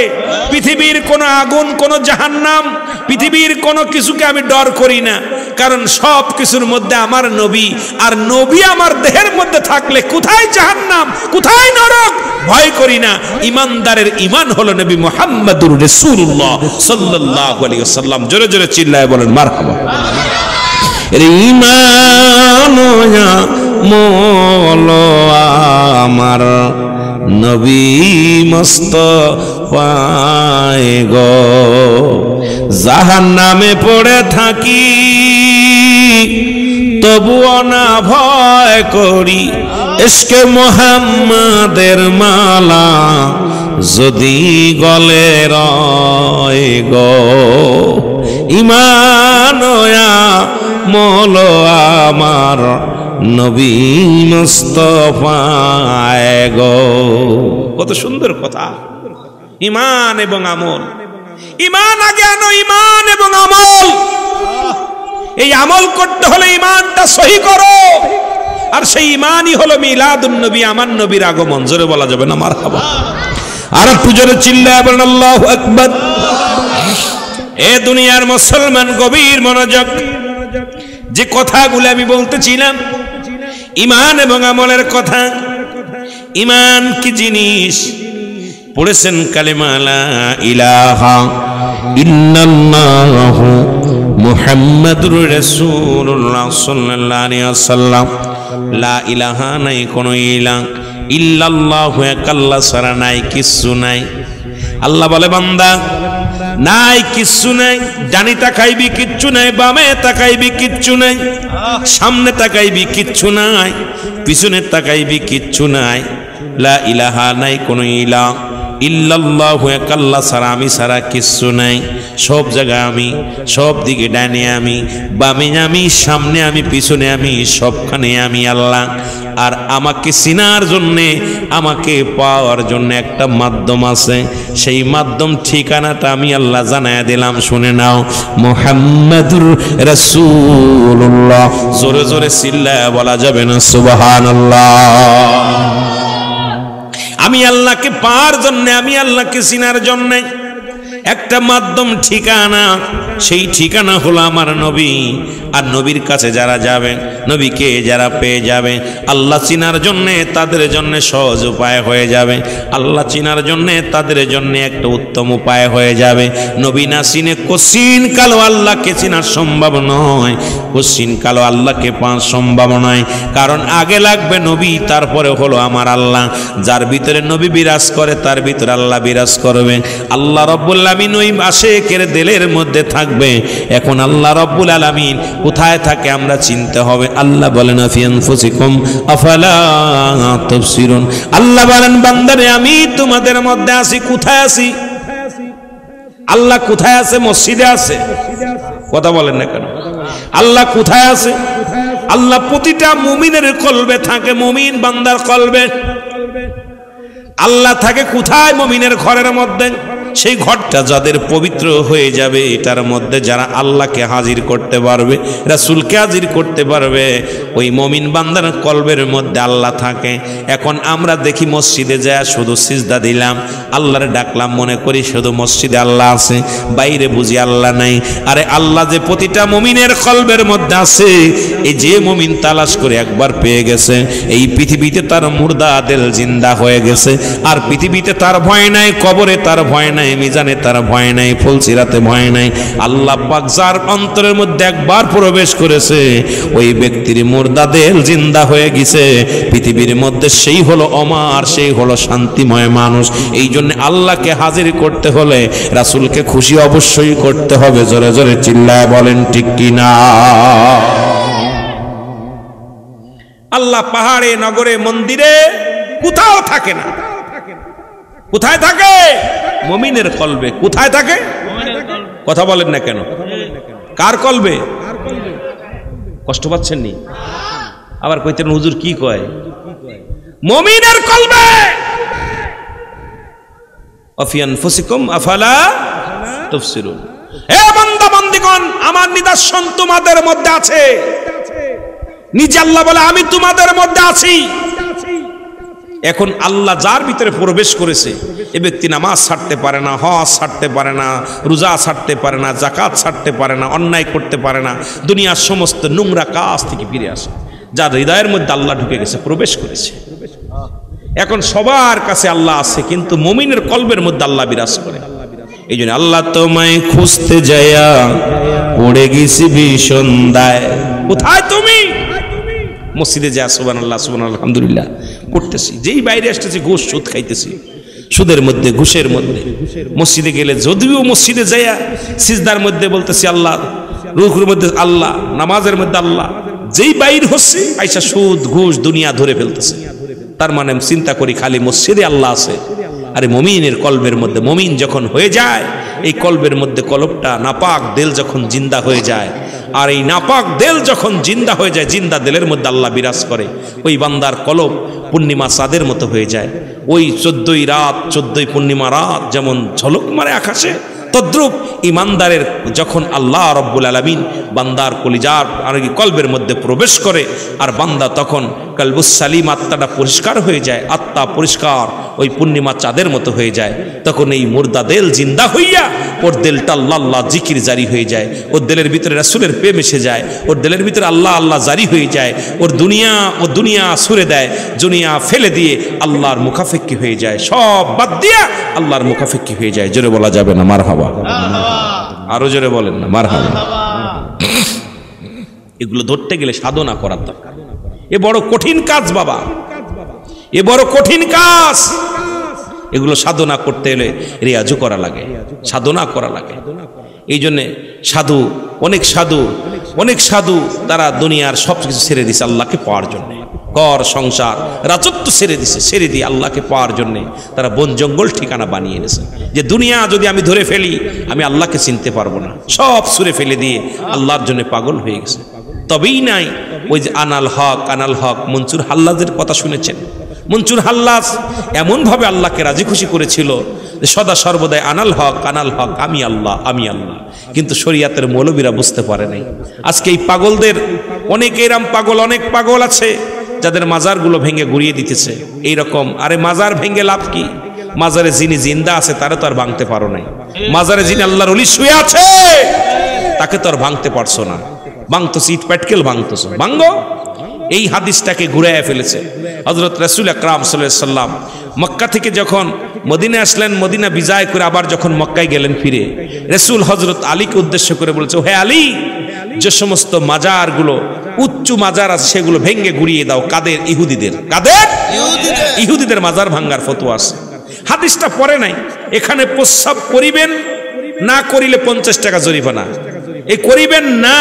পৃথিবীর কোনো আগুন, কোনো জাহান্নাম, পৃথিবীর কোনো কিছুকে আমি ডর করি না। কারণ সব কিছুর মধ্যে আমার নবী, আর নবী আমার দেহের মধ্যে থাকলে কোথায় জাহান্নাম, কোথায় নরক, ভয় করি না। ইমানদারের ঈমান হলো নবী মুহাম্মাদুর রাসূলুল্লাহ সাল্লাল্লাহু আলাইহি ওয়াসাল্লাম। জোরে জোরে চিল্লায় বলেন মারহাবা। ঈমান আমল আমার নবী মুস্তাফায়ে গো। জাহান্নামে পড়ে থাকি তবুও না ভয় করি, ইশকে মুহাম্মাদের মালা যদি গলে রয় গো। ঈমান আমল আমার নবী মুস্তাফায়ে গো। কত সুন্দর কথা! ঈমান এবং আমল। ঈমান আগে আনো, ঈমান এবং আমল। এই আমল করতে হলে ঈমানটা সহি করো, আর সেই ঈমানই হলো মিলাদুন নবী, আমার নবীর আগমন। জোরে বলা যাবে না মারহাবা? আর একটু জোরে চিল্লায় বলেন আল্লাহু আকবার। এ দুনিয়ার মুসলমান গভীর মনোযোগ। যে কথাগুলো আমি বলতেছিলাম ঈমান এবং আমলের কথা। ঈমান কি জিনিস? পড়েছেন কালিমা লা ইলাহা ইল্লাল্লাহু মুহাম্মাদুর রাসূলুল্লাহ সাল্লাল্লাহু আলাইহি ওয়াসাল্লাম। লা ইলাহা নাই কোনো ইলাহ, ইল্লাল্লাহু এক আল্লাহ ছাড়া নাই কিছু নাই। আল্লাহ বলে বান্দা নাই কিচ্ছু নাই, ডানি তাকাইবি কিচ্ছু নাই, বামে তাকাইবি কিচ্ছু নাই, সামনে তাকাইবি কিচ্ছু নাই, পিছনে তাকাইবি কিচ্ছু নাই। লা ইলাহা নাই কোনো ইলাহ, ইল্লাল্লাহু এক আল্লাহ ছাড়া আমি ছাড়া কিচ্ছু নাই। সব জায়গায় আমি, সব দিকে ডানে আমি, বামে আমি, সামনে আমি, পিছনে আমি, সবখানে আমি আল্লাহ। আর আমাকে চিনার জন্যে, আমাকে পাওয়ার জন্য একটা মাধ্যম আছে। সেই মাধ্যম ঠিকানাটা আমি আল্লাহ জানায়া দিলাম, শুনে নাও। মুহাম্মাদুর রাসূলুল্লাহ। জোরে জোরে চিল্লায়া বলা যাবে না সুবহানাল্লাহ? আমি আল্লাহকে পাওয়ার জন্য, আমি আল্লাহকে চিনার জন্যে একটা মাধ্যম ঠিকানা, সেই ঠিকানা হলো আমার নবী। আর নবীর কাছে যারা যাবে, নবীকে যারা পেয়ে যাবে, আল্লাহ চিনার জন্যে তাদের জন্য সহজ উপায় হয়ে যাবে। আল্লাহ চিনার জন্যে তাদের জন্য একটা উত্তম উপায় হয়ে যাবে। নবী না চিনে কোশ্চিন কালো আল্লাহকে চিনার সম্ভব নয়, কোশ্চিন কালো আল্লাহকে পাওয়া সম্ভব নয়। কারণ আগে লাগবে নবী, তারপরে হলো আমার আল্লাহ। যার ভিতরে নবী বিরাজ করে তার ভিতরে আল্লাহ বিরাজ করবে। আল্লাহ রব্বুল আলামিন ওই আশিকের দিলের মধ্যে থাকবে। এখন আল্লাহ রব্বুল আলামিন কোথায় থাকে আমরা চিনতে হবে। আল্লাহ বলেন ফি আনফুসিকুম আফালা তুবসিরুন। আল্লাহ বলেন বান্দারে আমি তোমাদের মধ্যে আছি। কোথায় আছি? আল্লাহ কোথায় আছে? মসজিদে আছে। কথা বলেন না কেন? আল্লাহ কোথায় আছে? আল্লাহ প্রতিটা মুমিনের কলবে থাকে, মুমিন বান্দার কলবে। আল্লাহ থাকে কোথায়? মুমিনের ঘরের মধ্যে। সেই ঘরটা যাদের পবিত্র হয়ে যাবে, এটার মধ্যে যারা আল্লাহকে হাজির করতে পারবে, রাসূলকে হাজির করতে পারবে, ওই মুমিন বান্দার কলবের মধ্যে আল্লাহ থাকে। এখন আমরা দেখি মসজিদে যায় শুধু সিজদা দিলাম, আল্লাহরে ডাকলাম, মনে করি শুধু মসজিদে আল্লাহ আছে, বাইরে বুঝি আল্লাহ নাই। আরে আল্লাহ যে প্রতিটা মুমিনের কলবের মধ্যে আছে, এই যে মুমিন তালাশ করে একবার পেয়ে গেছে, এই পৃথিবীতে তার মুর্দা দিল জিন্দা হয়ে গেছে। আর পৃথিবীতে তার ভয় নাই, কবরে তার ভয় নাই, মিজানে তার ভয় নাই, ফুলসিরাতে ভয় নাই। আল্লাহ পাক যার অন্তরের মধ্যে একবার প্রবেশ করেছে, ওই ব্যক্তির মুর্দা দিল জিন্দা হয়ে গেছে পৃথিবীর মধ্যে। সেই হলো অমর, সেই হলো শান্তিময় মানুষ। এই জন্য আল্লাহকে হাজির করতে হলে রাসূলকে খুশি অবশ্যই করতে হবে। জোরে জোরে চিল্লায় বলেন ঠিক কিনা? আল্লাহ পাহাড়ে, নগরে, মন্দিরে কোথাও থাকে না। কোথায় থাকে? মুমিনের কলবে। কোথায় থাকে? কথা বলেন না কেন? কার কলবে? কষ্ট পাচ্ছেন নি? আবার কইতেন হুজুর কি কয়? মুমিনের কলবে। আফি আনফুসিকুম আফালা তুবসিরুন। হে বান্দা বান্দিগণ, আমার নিদর্শন তোমাদের মধ্যে আছে। নিজে আল্লাহ বলে আমি তোমাদের মধ্যে আছি। এখন আল্লাহ যার ভিতরে প্রবেশ করেছে, এ ব্যক্তি নামাজ ছাড়তে পারে না, হজ ছাড়তে পারে না, রোজা ছাড়তে পারে না, যাকাত ছাড়তে পারে না, অন্যায় করতে পারে না, দুনিয়ার সমস্ত নোংরা কাজ থেকে ফিরে আসে। যার হৃদয়ের মধ্যে আল্লাহ ঢুকে গেছে, প্রবেশ করেছে। এখন সবার কাছে আল্লাহ আছে, কিন্তু মুমিনের কলবের মধ্যে আল্লাহ বিরাজ করে। এই জন্য আল্লাহ তোমায় খুঁজতে যায়া পড়ে গেছি ভীষণ দায়। কোথায় তুমি? মসজিদে যা সুবহানাল্লাহ সুবহানাল্লাহ আলহামদুলিল্লাহ করতেছি, যেই বাইরে আসতেছি ঘুষ সুদ খাইতেছি, সুদের মধ্যে, ঘুষের মধ্যে। মসজিদে গেলে যদিও মসজিদে যাইয়া সিজদার মধ্যে বলতেছি আল্লাহ, রুকুর মধ্যে আল্লাহ, নামাজের মধ্যে আল্লাহ, যেই বাইর হচ্ছে আইসা সুদ ঘুষ দুনিয়া ধরে ফেলতেছে। তার মানে চিন্তা করি খালি মসজিদে আল্লাহ আছে। আরে মুমিনের কলবের মধ্যে, মুমিন যখন হয়ে যায়, এই কলবের মধ্যে কলবটা নাপাক দিল যখন জিন্দা হয়ে যায়, আর এই নাপাক দিল যখন জিন্দা হয়ে যায়, জিন্দা দিলের মধ্যে আল্লাহ বিরাজ করে। ওই বান্দার কলব পূর্ণিমা চাঁদের মতো হয়ে যায়। ওই 14ই রাত, 14ই পূর্ণিমা রাত যেমন ঝলক মারে আকাশে, তদ্রূপ ইমানদারের যখন আল্লাহ রব্বুল আলামিন বান্দার কলিজার আর কলবের মধ্যে প্রবেশ করে, আর বান্দা তখন কলবুস সালিম, আত্মাটা পরিষ্কার হয়ে যায়, আত্মা পরিষ্কার ওই পূর্ণিমা চাঁদের মতো হয়ে যায়। তখন এই মুর্দা দিল জিন্দা হইয়া ওর দিলটা আল্লাহ আল্লাহ জিকির জারি হয়ে যায়, ওর দিলের ভিতরে রাসূলের প্রেম এসে যায়, ওর দিলের ভিতরে আল্লাহ আল্লাহ জারি হয়ে যায়, ওর দুনিয়া ছুড়ে দেয়, দুনিয়া ফেলে দিয়ে আল্লাহর মুখাফেক্ষি হয়ে যায়, সব বাদ দিয়া আল্লাহর মুখাফেক্ষি হয়ে যায়। জোরে বলা যাবে না মারহাবা? আরো জোরে বলেন না মারহাবা? এগুলো ধরতে গেলে সাধনা করার দরকার। এ বড় কঠিন কাজ বাবা, এ বড় কঠিন কাজ। এগুলো সাধনা করতে এলে রিয়াজও করা লাগে, সাধনা করা লাগে। এই জন্যে সাধু, অনেক সাধু তারা দুনিয়ার সব কিছু ছেড়ে দিছে আল্লাহকে পাওয়ার জন্যে। ঘর সংসার রাজত্ব ছেড়ে দিছে, ছেড়ে দিয়ে আল্লাহকে পাওয়ার জন্যে তারা বন জঙ্গল ঠিকানা বানিয়ে এনেছে, যে দুনিয়া যদি আমি ধরে ফেলি আমি আল্লাহকে চিনতে পারবো না। সব ছুঁড়ে ফেলে দিয়ে আল্লাহর জন্য পাগল হয়ে গেছে। তবেই নাই ওই যে আনাল হক মনসুর হাল্লাজের কথা শুনেছেন। মনসুর হাল্লাজ এমনভাবে আল্লাহকে রাজি খুশি করেছিল যে সদা সর্বদাই আনাল হক আমি আল্লাহ। কিন্তু শরিয়াতের মৌলবীরা বুঝতে পারে নাই। আজকে এই পাগলদের অনেক এরম পাগল, অনেক পাগল আছে যাদের মাজারগুলো ভেঙে গুড়িয়ে দিতেছে এইরকম। আরে মাজার ভেঙে লাভ কি? মাজারে যিনি জিন্দা আছে তারা তো আর ভাঙতে পারো নাই। মাজারে যিনি আল্লাহর ওলি শুয়ে আছে তাকে তো আর ভাঙতে পারছো না, ভাঙতেছ ইট প্যাটকেল ভাঙতেছ, ভাঙো। এই হাদিসটাকে ঘুরাইয়া ফেলেছে হযরত রাসূল আকরাম সাল্লাল্লাহু আলাইহি সাল্লাম। মক্কা থেকে যখন মদিনায় আসলেন, মদিনা বিজয় করে আবার যখন মক্কায় গেলেন ফিরে, রাসূল হযরত আলীকে উদ্দেশ্য করে বলেছে, হে আলী, যে সমস্ত মাজারগুলো উচ্চ মাজার আছে সেগুলো ভেঙে গুড়িয়ে দাও। কাদের? ইহুদিদের। কাদের? ইহুদিদের মাজার ভাঙ্গার ফতোয়া আছে। হাদিসটা পড়ে নাই। এখানে প্রস্রাব করিবেন না করিলে 50 টাকা জরিমানা। এই করিবেন না,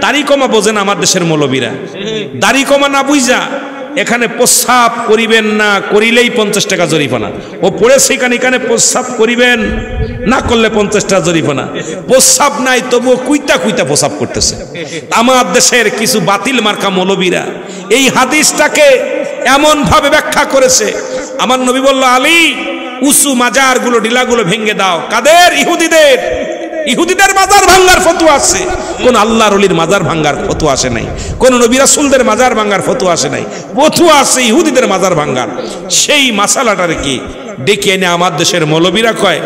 দাড়ি কমা বোঝেন আমার দেশের মৌলবীরা, দাড়ি কমা না বুঝা এখানে প্রস্রাব করিবেন না করিলেই 50 টাকা জরিমানা। ও পড়েছে এখানে প্রস্রাব করিবেন না করলে 50 টাকা জরিমানা। প্রস্রাব নাই তবুও কুইতা কুইতা প্রস্রাব করতেছে। আমার দেশের কিছু বাতিল মার্কা মৌলবীরা এই হাদিসটাকে এমন ভাবে ব্যাখ্যা করেছে, আমার নবী বলল, আলী, উঁচু মাজারগুলো ঢিলাগুলো ভেঙে দাও। কাদের? ইহুদিদের। ইহুদিদের মাজার ভাঙ্গার ফতোয়া আছে, কোন আল্লাহর ওলির মাজার ভাঙ্গার ফতোয়া আসে নাই, কোন নবী রাসূলদের মাজার ভাঙ্গার ফতোয়া আসে নাই। ফতোয়া আছে ইহুদিদের মাজার ভাঙ্গার। সেই মাসালাটার কি ডেকে এনে আমার দেশের মৌলবীরা কয়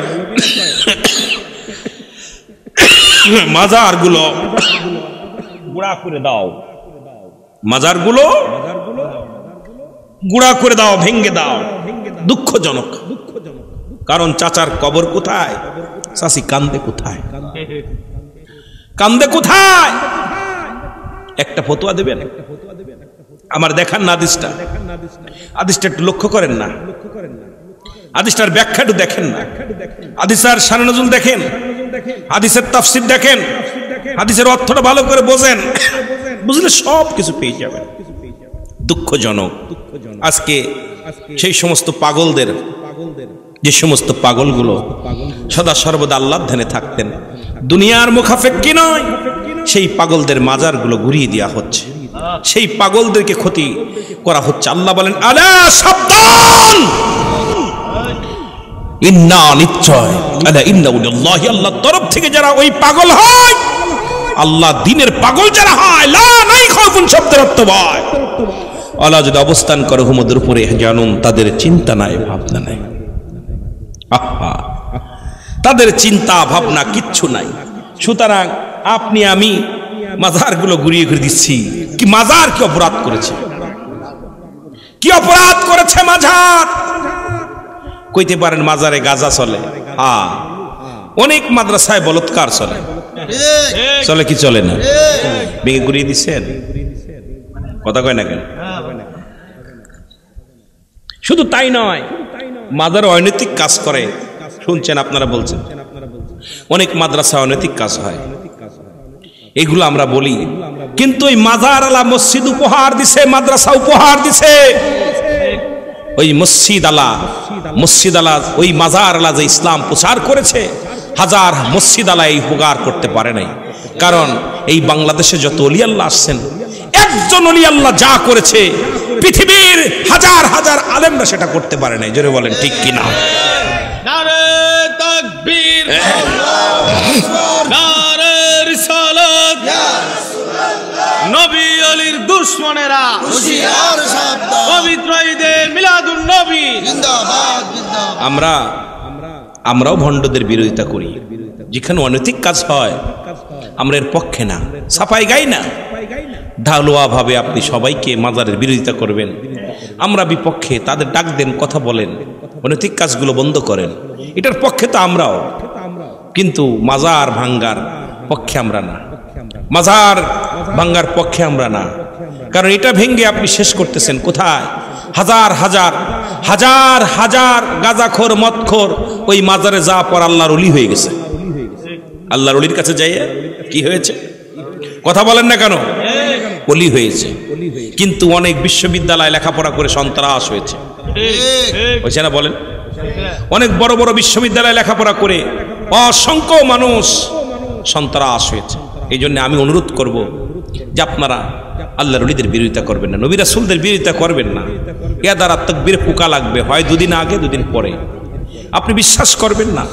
মাজারগুলো গুড়া করে দাও, মাজারগুলো গুড়া করে দাও, ভেঙ্গে দাও। দুঃখজনক। কারণ চাচার কবর কোথায়? চাচি কান্দে কোথায়? কান্দে কোথায়? একটা ফতোয়া দেবেন? আমার দেখান না হাদিসটা, হাদিসটা একটু লক্ষ্য করেন না, হাদিসটার ব্যাখ্যা একটু দেখেন না, হাদিসের শানে নজুল দেখেন, হাদিসের তাফসীর দেখেন, হাদিসের অর্থটা ভালো করে বোঝেন, বুঝলে সব কিছু পেয়ে যাবেন। দুঃখজনক আজকে সেই সমস্ত পাগলদের, যে সমস্ত পাগলগুলো সদা সর্বদা আল্লাহর ধ্যানে থাকতেন, দুনিয়ার মুখাফেক্কি নয়, সেই পাগলদের মাজারগুলো ঘুরিয়ে দেওয়া হচ্ছে, সেই পাগলদেরকে ক্ষতি করা হচ্ছে। আল্লাহ বলেন, আলা সাবধান, ইন্না নিশ্চয়, আলা ইন্না উলিল্লাহি, আল্লাহর তরফ থেকে যারা ওই পাগল হয়, আল্লাহ দিনের পাগল যারা হয়, লা নাই খাউফুন শব্দের অর্থ হয় আল্লাহ যদি অবস্থান করে হুমদের উপরে, জানুন তাদের চিন্তা নাই, ভাবনা নাই। আহা, তাদের চিন্তা ভাবনা কিচ্ছু নাই। সুতরাং আপনি আমি মাজারগুলো ঘুরিয়ে ঘুরিয়ে দিচ্ছি, কি মাজার কি অপরাধ করেছে? কি অপরাধ করেছে মাজার? কইতে পারেন মাজারে গাঁজা চলে, হ্যাঁ, অনেক মাদ্রাসায় বলৎকার চলে, চলে কি চলে না? ভেঙে ঘুরিয়ে দিচ্ছেন, কথা কয় না কেন? শুধু তাই নয়, মাজার অনৈতিক কাজ করে, শুনছেন আপনারা, বলছেন অনেক মাদ্রাসা অনৈতিক কাজ হয়, এগুলো আমরা বলি। কিন্তু ওই মাজার আলা মসজিদ উপহার দিছে, মাদ্রাসা উপহার দিছে। ওই মসজিদ আলা ওই মাজার আলা যে ইসলাম প্রচার করেছে, হাজার মসজিদ আলা এই উপকার করতে পারে নাই। কারণ এই বাংলাদেশে যত ওলি আল্লাহ আসছেন, একজন ওলি আল্লাহ যা করেছে পৃথিবীর হাজার হাজার আলেমরা সেটা করতে পারে নাই। জোরে বলেন ঠিক কিনা? নারে তাকবীর, নারে রিসালাত, নবী আলীর দুশমনেরা হুঁশিয়ার সাবধান, পবিত্র ঈদে মিলাদুন নবী জিন্দাবাদ জিন্দাবাদ। আমরাও ভণ্ডদের বিরোধিতা করি, যেখানে অনৈতিক কাজ হয় আমরা এর পক্ষে না, ছাপাই গাই না। ঢালুয়া ভাবে আপনি সবাইকে মাজারের বিরোধিতা করবেন, আমরা বিপক্ষে। তাদের ডাক দেন, কথা বলেন, অনৈতিক কাজগুলো বন্ধ করেন, এটার পক্ষে তো আমরাও। কিন্তু মাজার ভাঙ্গার পক্ষে আমরা না, মাজার ভাঙ্গার পক্ষে আমরা না। কারণ এটা ভেঙ্গে আপনি শেষ করতেছেন কোথায়? হাজার হাজার হাজার হাজার গাঁজাখোর মদখোর ওই মাজারে যা পর আল্লাহর ওলি হয়ে গেছে। আল্লাহর ওলির কাছে যাইয়ে কি হয়েছে? কথা বলেন না কেন? ওলি হয়েছে। কিন্তু অনেক বিশ্ববিদ্যালয় লেখাপড়া করে সন্ত্রাস হয়েছে, হয়েছে না? বলেন, অনেক বড় বড় বিশ্ববিদ্যালয় লেখাপড়া করে অসংখ্য মানুষ সন্ত্রাস হয়েছে। এই জন্য আমি অনুরোধ করব যে আপনারা আল্লাহর ওলিদের বিরোধিতা করবেন না, নবী রাসূলদের বিরোধিতা করবেন না। এ দ্বারা তাকবীরে পোকা লাগবে, হয় দুদিন আগে দুদিন পরে। আপনি বিশ্বাস করবেন না,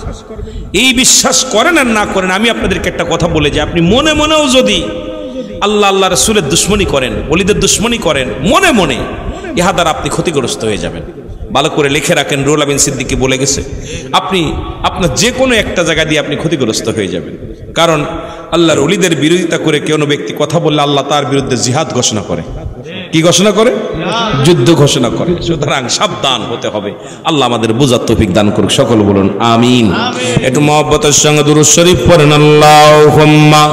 এই বিশ্বাস করেন আর না করেন, আমি আপনাদেরকে একটা কথা বলে যে আপনি মনে মনেও যদি আল্লাহ আল্লাহ রাসূলের দুশমনী করেন, ওলিদের দুশমনী করেন মনে মনে, ইহা দ্বারা আপনি ক্ষতিগ্রস্ত হয়ে যাবেন। ভালো করে লিখে রাখেন, রুহুল আমিন সিদ্দিকী বলে গেছে, আপনি আপনার যে কোনো একটা জায়গা দিয়ে আপনি ক্ষতিগ্রস্ত হয়ে যাবেন। কারণ আল্লাহর ওলিদের বিরোধিতা করে কোনো ব্যক্তি কথা বললে আল্লাহ তার বিরুদ্ধে জিহাদ ঘোষণা করে। কি ঘোষণা করে? যুদ্ধ ঘোষণা করে। সুতরাং সাবধান হতে হবে। আল্লাহ আমাদের বুঝার তৌফিক দান করুক। সকল বলুন আমিন। একটু মহব্বতের সঙ্গে দুরূদ শরীফ পড়েন। আল্লাহুম্মা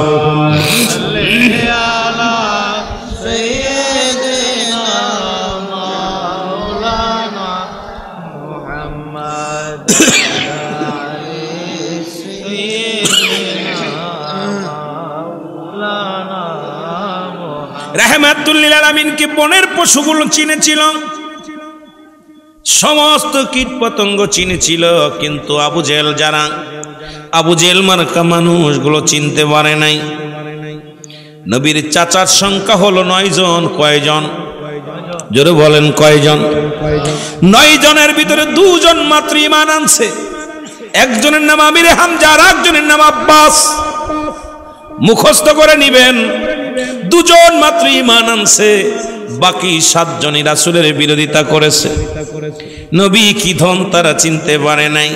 রাহমাতুল লিল আলামিনকে বনের পশুগুলো চিনেছিল, সমস্ত কীট পতঙ্গ চিনেছিল, কিন্তু আবু জেহেল যারা আবু জেহেল মার্কা মানুষগুলো চিনতে পারে নাই। নবীর চাচার সংখ্যা হলো 9 জন। কয়জন? জোরে বলেন কয়জন? 9 জনের ভিতরে 2 জন মাত্র ঈমান আনছে। একজনের নাম আমিরে হামজা, আর একজনের নাম আব্বাস। মুখস্থ করে নিবেন, 2 জন মাত্র ঈমান আনছে, বাকি 7 জনই রাসূলের বিরোধিতা করেছে। নবী কি ধন তারা চিনতে পারে নাই,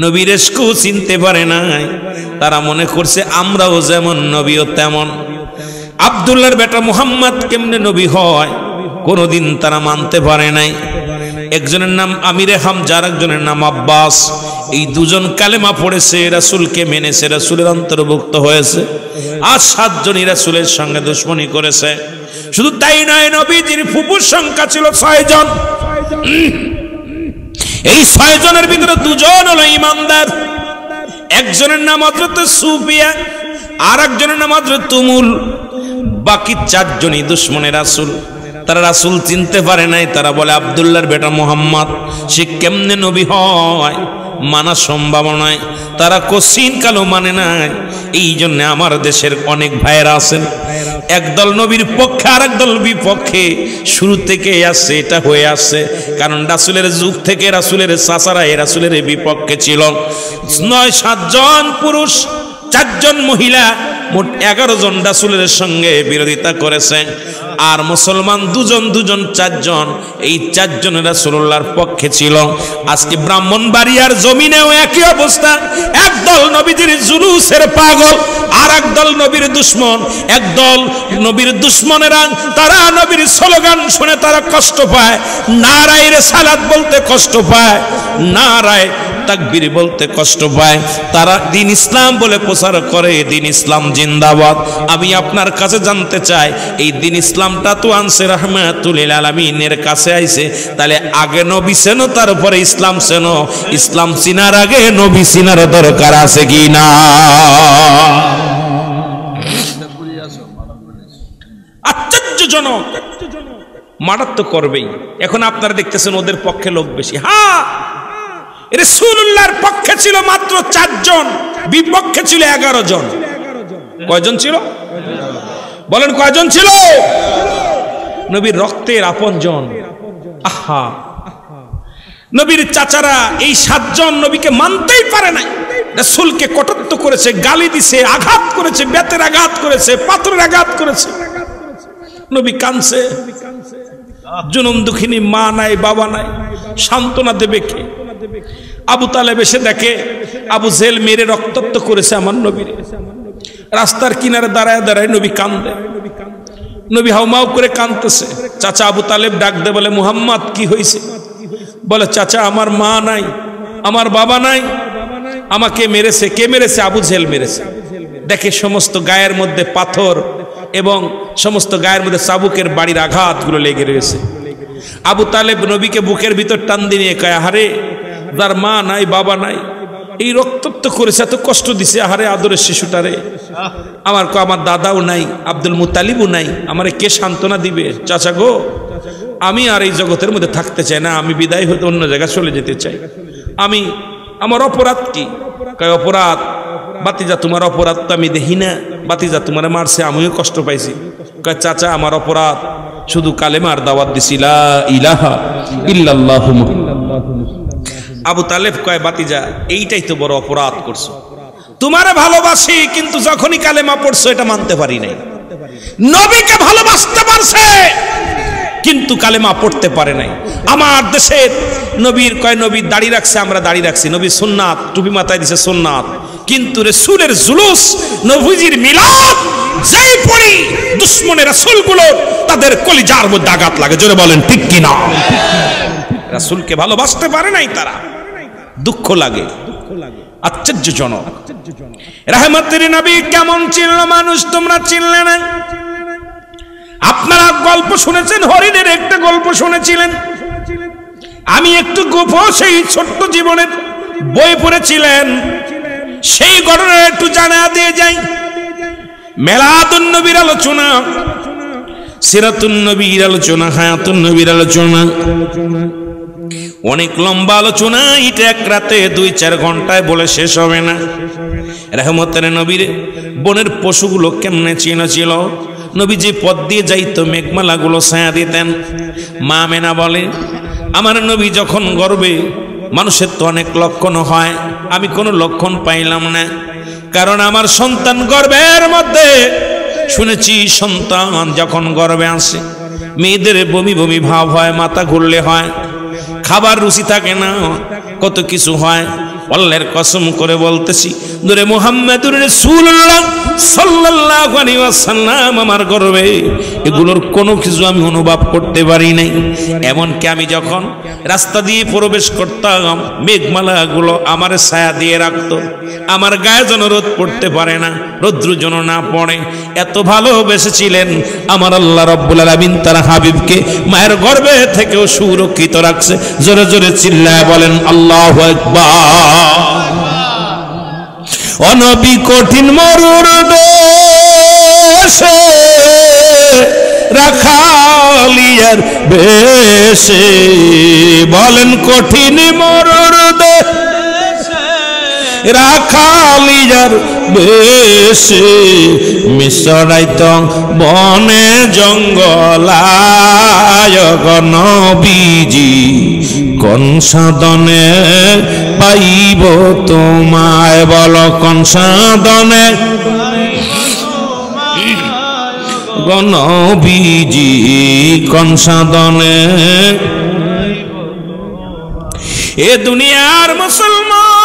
নবীর ইশকও চিনতে পারে নাই। তারা মনে করছে আমরাও যেমন নবীও তেমন। আব্দুল্লাহর বেটা মুহাম্মদ কেমনে নবী হয় কোনোদিন তারা মানতে পারে নাই। একজনের নাম আমিরে হামজা, আর একজনের নাম আব্বাস। এই 2 জন কালেমা পড়েছে, রাসূলকে মেনেছে, রাসূলের অন্তর্ভুক্ত হয়েছে। আর 7 জনই রাসূলের সঙ্গে দুশমনি করেছে। শুধু তাই নয়, নবীজির ফুফুর সংখ্যা ছিল 6 জন। এই 6 জনের ভিতরে 2 জন হলো ঈমানদার। একজনের নাম হযরত সুফিয়া, আর একজনের নাম হযরত তুমুল। বাকি 4 জনই দুশমনে রাসূল। তারা রাসূল চিনতে পারে নাই। তারা বলে আব্দুল্লাহর বেটা মুহাম্মদ সে কেমনে নবী হয়, মানা সম্ভব নয়। তারা কোশ্চিন কালো মানে নাই। এই জন্য আমার দেশের অনেক ভাইয়েরা আছেন, একদল নবীর পক্ষে আর একদল বিপক্ষে। শুরু থেকে আসছে, এটা হয়ে আসছে। কারণ রাসূলের যুগ থেকে রাসূলের চাচারা এই রাসূলের বিপক্ষে ছিল। 9-7 জন পুরুষ, 4 জন মহিলা, মোট 11 জন রাসূলের সঙ্গে বিরোধিতা করেছে। আর মুসলমান 2 জন 4 জন, এই 4 জন রাসূলুল্লাহর পক্ষে ছিল। আজকে ব্রাহ্মণবাড়িয়ার জমিনেও একই অবস্থা। একদল নবীজির জুলুসের পাগল, আর একদল নবীর দুশমন। একদল নবীর দুশমনেরা, তারা নবীর স্লোগান শুনে তারা কষ্ট পায়, নারায়ে রিসালাত বলতে কষ্ট পায়, নারায়ে তাকবীর বলতে কষ্ট পায়। তারা দ্বীন ইসলাম বলে প্রচার করে, দ্বীন ইসলাম জিন্দাবাদ। আমি আপনার কাছে জানতে চাই, এই দ্বীন ইসলামটা তো আনছে রাহমাতুল লিল আলামিনের কাছে আইছে, তাহলে আগে নবী চেনো তারপরে ইসলাম চেনো? ইসলাম চিনার আগে নবী চিনার দরকার আছে কি না? আশ্চর্যজনক। মারাত তো করবেই। এখন আপনারা দেখতেছেন ওদের পক্ষে লোক বেশি। হ্যাঁ, রাসূলুল্লাহর পক্ষে ছিল মাত্র 4 জন, বিপক্ষে ছিল 11 জন। কয়জন ছিল বলেন? কয়জন ছিল? নবীর রক্তের আপনজন। আহা, নবীর চাচারা এই 7 জন নবীকে মানতেই পারে নাই। রাসূলকে কটাক্ষ করেছে, গালি দিছে, আঘাত করেছে, বেতের আঘাত করেছে, পাথরের আঘাত করেছে। নবী কাঁদছে। জনম দুঃখিনী মা নাই, বাবা নাই, সান্ত্বনা দেবে কে? আবু তালেব এসে দেখে আবু জেহেল মেরে রক্তাক্ত করেছে আমার নবীর। রাস্তার কিনারে দাঁড়ায় দাঁড়ায় নবী কান্দে। নবী হাউমাউ করে কাঁদতেছে। চাচা আবু তালেব ডাক দে, বলে মুহাম্মদ কি হয়েছে? বলে চাচা আমার মা নাই, আমার বাবা নাই, আমাকে মেরেছে। কে মেরেছে? আবু জেহেল মেরেছে। দেখে সমস্ত গায়ের মধ্যে পাথর এবং সমস্ত গায়ের মধ্যে চাবুকের বাড়ির আঘাতগুলো লেগে রয়েছে। আবু তালেব নবীকে বুকের ভিতর টান দিয়ে কয়, আহারে যার মা নাই, বাবা নাই, এই রক্তাক্ত করেছে, এত কষ্ট দিছে, আহারে আদরের শিশুটারে। আমার দাদাও নাই, আব্দুল মুতালিবও নাই, আমারে কে সান্ত্বনা দিবে? চাচা গো, আমি আর এই জগতের মধ্যে থাকতে চাই না, আমি বিদায় হতে অন্য জায়গায় চলে যেতে চাই। আমার অপরাধ কি? কয় অপরাধ বাতিজা, তোমার অপরাধ তো আমি দেখি না। বাতিজা তোমার মারছে, আমিও কষ্ট পাইছি। কয় চাচা আমার অপরাধ শুধু কালেমার দাওয়াত দিছি, লা ইলাহা ইল্লাল্লাহু। আবু তালেব কয় বাতিজা এইটাই তো বড় অপরাধ করছো, তোমারে ভালোবাসি কিন্তু যখনই কালেমা পড়ছো এটা মানতে পারি নাই। নবীকে ভালোবাসতে পারছে, কিন্তু কালেমা পড়তে পারে নাই। আমার দেশের নবীর কয় নবী দাড়ি রাখছে, আমরা দাড়ি রাখছি, নবী সুন্নাত, টুপি মাথায় দিছে সুন্নাত, কিন্তু রাসূলের জুলুস, নবীজির মিলাদ যেই পড়ি দুশমনের রাসূলগুলো তাদের কলিজার মধ্যে আঘাত লাগে। জোরে বলেন ঠিক কি না? রাসূলকে ভালোবাসতে পারে নাই তারা, দুঃখ লাগে, আশ্চর্যজনক। রাহমাতের নবী কেমন চিনল মানুষ তোমরা চিনলে না? আপনারা গল্প শুনেছেন, হরিণের একটা গল্প শুনেছিলেন, আমি একটু গল্প সেই ছোট্ট জীবনের বই পড়েছিলেন, সেই ঘটনা একটু জানা দিয়ে যাই। মিলাদুন নবীর আলোচনা, সিরাতুন নবীর আলোচনা, হায়াতুন নবীর আলোচনা, অনেক লম্বা আলোচনা। এটা এক রাতে 2-4 ঘন্টায় বলে শেষ হবে না। রহমতের নবীর বনের পশুগুলো কেমনে চিনেছিল, নবী যে পথ দিয়ে যাইতো মেঘমালাগুলো ছায়া দিতেন। মা মেনা বলে, আমার নবী যখন গর্বে, মানুষের তো অনেক লক্ষণ হয়, আমি কোনো লক্ষণ পাইলাম না, কারণ আমার সন্তান গর্ভের মধ্যে শুনেছি সন্তান যখন গর্ভে আসে মেয়েদের বমি বমি ভাব হয়, মাথা ঘুরলে হয়, খাবার রুচি থাকে না, কত কিছু হয়। আল্লাহর কসম করে বলতেছি, নূরে মুহাম্মদুর রাসূলুল্লাহ সাল্লাল্লাহু আলাইহি ওয়াসাল্লাম আমার গর্বে এগুলোর কোনো কিছু আমি অনুভব করতে পারি নাই। এমনকি আমি যখন রাস্তা দিয়ে প্রবেশ করতাম, মেঘমালাগুলো আমার ছায়া দিয়ে রাখতো, আমার গায়ে যেন রোদ পড়তে পারে না, রৌদ্র যেন না পড়ে। এত ভালোবেসেছিলেন আমার আল্লাহ রাব্বুল আলামিন তার হাবিবকে মায়ের গর্ভে থেকেও সুরক্ষিত রাখছে। জোরে জোরে চিল্লায় বলেন আল্লাহু আকবার। অনবী কঠিন মরুর দেশে রাখালিয়ার বেশে, বলেন কঠিন মরুর দেশে রাখালিয়ার বেশে, মিশরাইত বনে জঙ্গলায় নবীজি কোন সাধনে পাইব তোমায়, বলো কোন সাধনে নবীজি কোন সাধনে। এ দুনিয়ার মুসলমান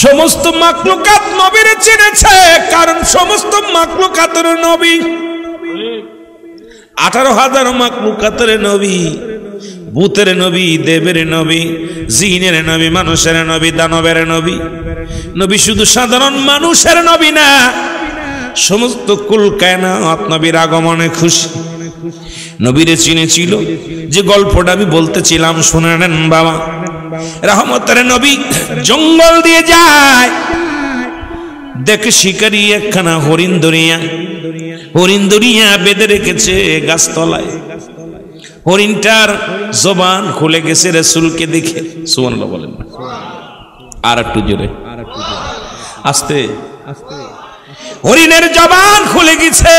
সমস্ত মাখলুকাত নবীর চিনেছে, কারণ সমস্ত মাখলুকাতের নবী, 18,000 মাখলুকাতের নবী, ভূতের নবী, দেবের নবী, জিনের নবী, মানুষের নবী, দানবের নবী। নবী শুধু সাধারণ মানুষের নবী না, সমস্ত কুল কায়নাত নবীর আগমনে খুশি। নবীরে চিনেছিল, যে গল্পটা আমি বলতেছিলাম শুনে নেন বাবা। রহমতের নবী জঙ্গল দিয়ে যায়, দেখে শিকারি একখানা হরিণ দরিয়া বেঁধে রেখেছে গাছতলায়। হরিণটার জবান খুলে গেছে রাসূলকে দেখে। সুবহানাল্লাহ বলেন না, আর একটু জোরে, আস্তে। হরিণের জবান খুলে গেছে,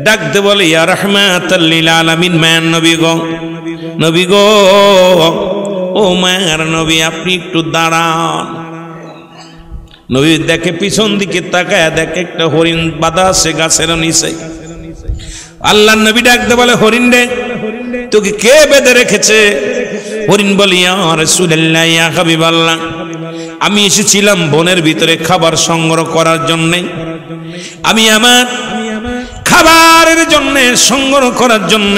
ডাকতে বলে ইয়া রাহমাতাল লিল আলামিন, মায়ার নবী গো, নবী গো, ও মায়ার নবী আপনি একটু দাঁড়ান। নবী দেখে পিছন দিকে তাকায়, দেখে একটা হরিণ বাঁধা আছে গাছের নিচে। আল্লাহর নবী ডাকতে বলে, হরিণ রে, তোকে কে বেঁধে রেখেছে? হরিণ বলে, ইয়া রাসূলুল্লাহ, ইয়া হাবিবাল্লাহ, আমি এসেছিলাম বনের ভিতরে খাবার সংগ্রহ করার জন্যে। আমি আমার খাবারের জন্য সংগ্রহ করার জন্য,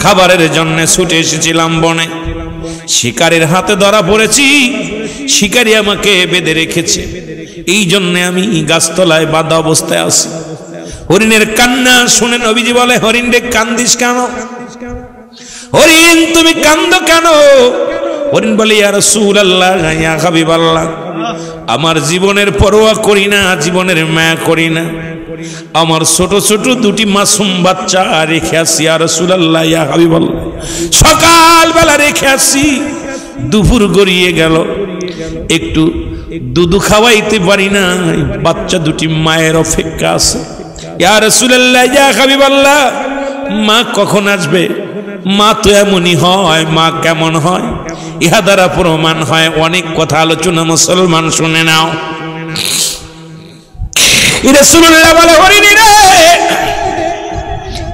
খাবারের জন্য ছুটে এসেছিলাম বনে। শিকারীর হাতে ধরা পড়েছি, শিকারী আমাকে বেঁধে রেখেছে, এই জন্য আমি গাছতলায় বাঁধা অবস্থায় আছি। হরিণের কান্না শুনে নবীজি বলে, হরিণ রে কান্দিস কেন? হরিণ তুমি কান্দো কেন? হরিণ বলে, ইয়া রাসূলুল্লাহ, ইয়া হাবিবাল্লাহ, আমার জীবনের পরোয়া করি না, জীবনের মায়া করি না, আমার ছোট ছোট 2টি মাসুম বাচ্চা রেখে আসি ইয়া রাসূলুল্লাহ, ইয়া হাবিবাল্লাহ। সকালবেলা রেখে আসি, দুপুর গড়িয়ে গেল, একটু দুধু খাওয়াইতে পারি না, বাচ্চা 2টি মায়ের অপেক্ষা আছে। ইয়া রাসূলুল্লাহ, ইয়া হাবিবাল্লাহ, মা কখন আসবে? মা তো এমনই হয়, মা কেমন হয়? ইহা দ্বারা প্রমাণ হয় অনেক কথা আলোচনা, মুসলমান শুনে নাও। রাসূলুল্লাহ বলে হরিণ রে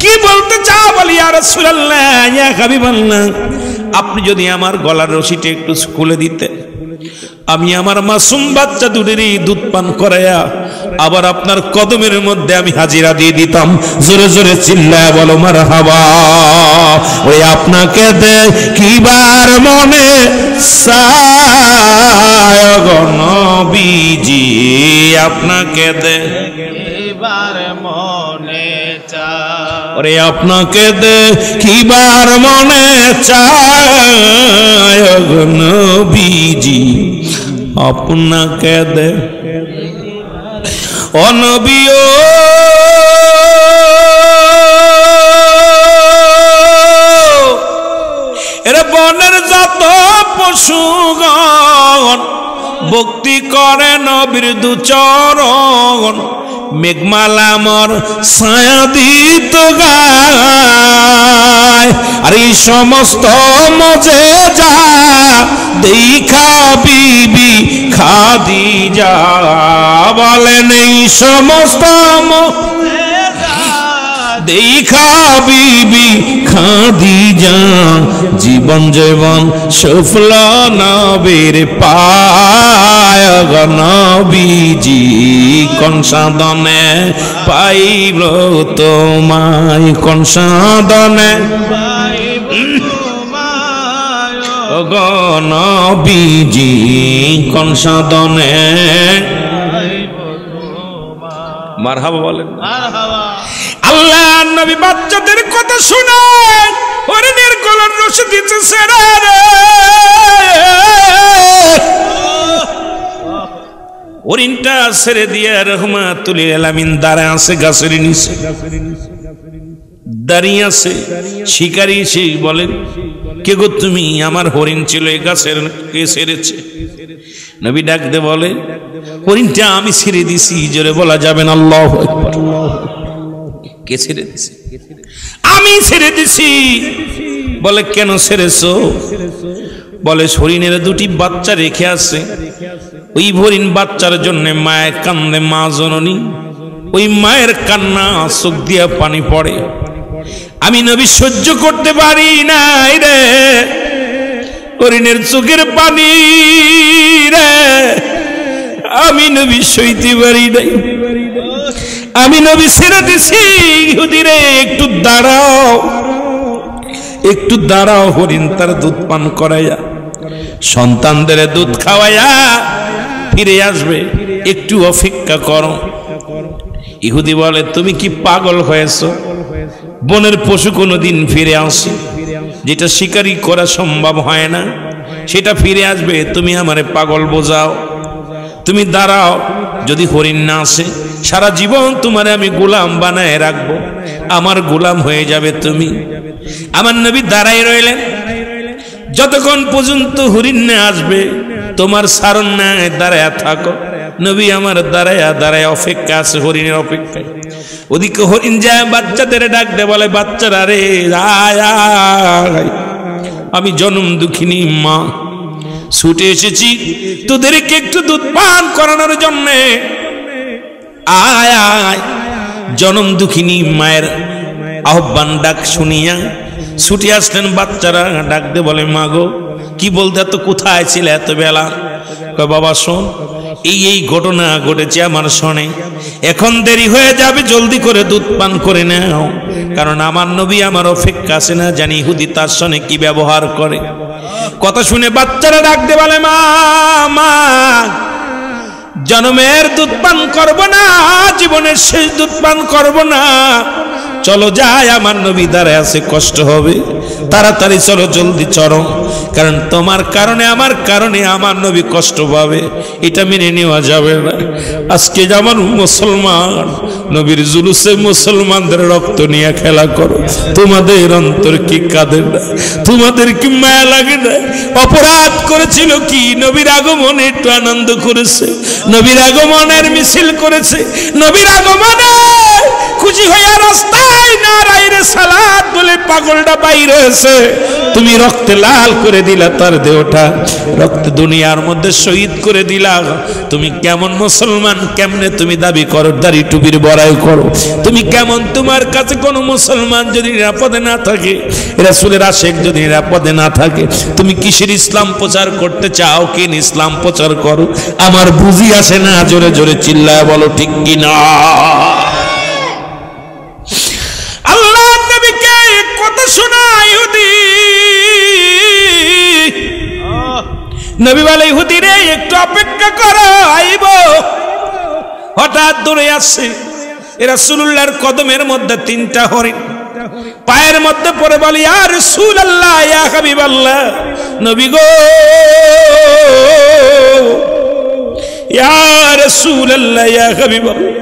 কি বলতে চাও? বলি ইয়া রাসূলুল্লাহ ইয়া হাবিবাল্লাহ, আপনি যদি আমার গলার রশিটা একটু খুলে দিতেন, আমি আমার মাসুম বাচ্চা দুটিরই দুধ পান করাইয়া আবার আপনার কদমের মধ্যে আমি হাজিরা দিয়ে দিতাম। জোরে জোরে চিল্লায় বলো মারহাবা। ওই আপনাকে দেখিবার মনে চায় গো নবীজি, আপনাকে দেখিবার মনে চায়, ওরে আপনাকে দেখিবার মনে চায় গো নবীজি, আপনাকে দে ও নবী ও এরে বনের যত পশুগণ ভক্তি করে নবীর দুচরণ, মেঘমালা মর ছায়া দিত গায়, আর এই সমস্ত মজে যা দেখা বিবি খাদিজা বলেন, এই সমস্ত দেখা বিবি খাদিজা জীবন জীবন সফল নবীর পায় গো নবীজি, কোন সাধনে পাইল তোমায়, কোন সাধনে গো নবীজি, কোন সাধনে মারহাবা বলেন। আল্লাহ নবী বাচ্চাদের কথা শুনে হরিণের গলার রশি দিতে ছেড়ে রে, হরিণটা ছেড়ে দিয়ে রহমাতুল লিল আলামিন দাঁড়ায় আছে গাছের নিচে, দাঁড়িয়ে আছে। শিকারী সে বলেন, কে গো তুমি? আমার হরিণ ছিল এই গাছের, কে ছেড়েছে? নবী ডাক দে বলে, হরিণটা আমি ছেড়ে দিছি। জোরে বলা যাবেন আল্লাহু আকবার। কে ছেড়ে দিছে? আমি ছেড়ে দিছি। বলে কেন ছেড়েছো? বলে হরিণের দুটি বাচ্চা রেখে আছে, ওই হরিণ বাচ্চার জন্য মায়ের কান্দে, মা জননী, ওই মায়ের কান্না চোখ দিয়া পানি পড়ে, আমি নবী সহ্য করতে পারি নাই রে, হরিণের চোখের পানি রে আমি নবী সইতে পারি নাই, আমি নবী ছেড়ে দিছি। ইহুদি রে একটু দাঁড়াও, একটু দাঁড়াও, হরিণ তার দুধ পান করাইয়া সন্তানদের দুধ খাওয়াইয়া ফিরে আসবে, একটু অপেক্ষা করো। ইহুদি বলে, তুমি কি পাগল হয়েছো? বনের পশু কোনোদিন ফিরে আসে, যেটা শিকারি করা সম্ভব হয় না সেটা ফিরে আসবে, তুমি আমারে পাগল বোঝাও। তুমি দাঁড়াও, যদি হরিণ না আসে সারা জীবন তোমারে আমি গোলাম বানায় রাখবো, আমার গোলাম হয়ে যাবে তুমি। আমার নবী দাঁড়াই রইলেন, যতক্ষণ পর্যন্ত হরিণ না আসবে তোমার সারণ না দাঁড়ায় থাকো। নবী আমার দাঁড়ায়া দাঁড়ায় অপেক্ষা আছে, হরিণের অপেক্ষায়। ওদিকে হরিণ যায় বাচ্চাদের ডাক দে, বলে বাচ্চারা রে আয় আয়, আমি জনম দুঃখিনী মা, ছুটে এসেছি তোদেরকে একটু দুধ পান করানোর জন্যে, আয় আয়। জনম দুঃখিনী মায়ের আহ্বান ডাক শুনিয়া ছুটে আসলেন বাচ্চারা, ডাক দে বলে, মা গো কি বলতে এত কোথায় ছিল এত বেলা? কয় বাবা শোন, এই ঘটনা ঘটেছে আমার শোনে, এখন দেরি হয়ে যাবে, জলদি করে দুধ পান করে নাও, কারণ আমার নবী আমার অপেক্ষা আছে না, জানি ইহুদি তার সঙ্গে কি ব্যবহার করে। কথা শুনে বাচ্চারা ডাক দে বলে, মা মা জন্মের দুধ পান করবো না, জীবনের শেষ দুধ পান করবো না, চলো যাই, আমার নবী দাঁড়ায় আছে, কষ্ট হবে, তাড়াতাড়ি চলো, জলদি চলো, কারণ তোমার কারণে আমার কারণে আমার নবী কষ্ট পাবে, এটা মেনে নেওয়া যাবে না। আজকে যেমন মুসলমান নবীর জুলুসে মুসলমানদের রক্ত নিয়ে খেলা করো, তোমাদের অন্তর কি কাঁদে না? তোমাদের কি মায়া লাগে না? অপরাধ করেছিল কি? নবীর আগমনে একটু আনন্দ করেছে, নবীর আগমনের মিছিল করেছে, নবীর আগমনে খুশি হইয়া রাস্তায় নারায়ে রিসালাত বলে পাগলটা বাইরে এসে তুমি রক্তে লাল করে দিলা তার দেহটা, রক্ত দুনিয়ার মধ্যে শহীদ করে দিলা। তুমি কেমন মুসলমান, কেমনে তুমি দাবি করো দাড়ি টুপির বড়াই করো? তুমি কেমন? তোমার কাছে কোন মুসলমান যদি নিরাপদে না থাকে, রাসূলের আশিক যদি নিরাপদে না থাকে, তুমি কিসের ইসলাম প্রচার করতে চাও? কি ইসলাম প্রচার করো? আমার বুঝি আসে না, জোরে জোরে চিল্লায় বলো ঠিক কি না? আল্লাহ নবীকে কথা শোনায় ইহুদি। নবী বলে ইহুদি রে একটু অপেক্ষা করো, আইব। হঠাৎ দৌড়ে আসছে রাসূলুল্লাহর কদমের মধ্যে 3টা হরিণ, পায়ের মধ্যে পড়ে বলে ইয়া রাসূলুল্লাহ ইয়া হাবিবাল্লাহ, নবী গো ইয়া রাসূলুল্লাহ ইয়া হাবিবাল্লাহ,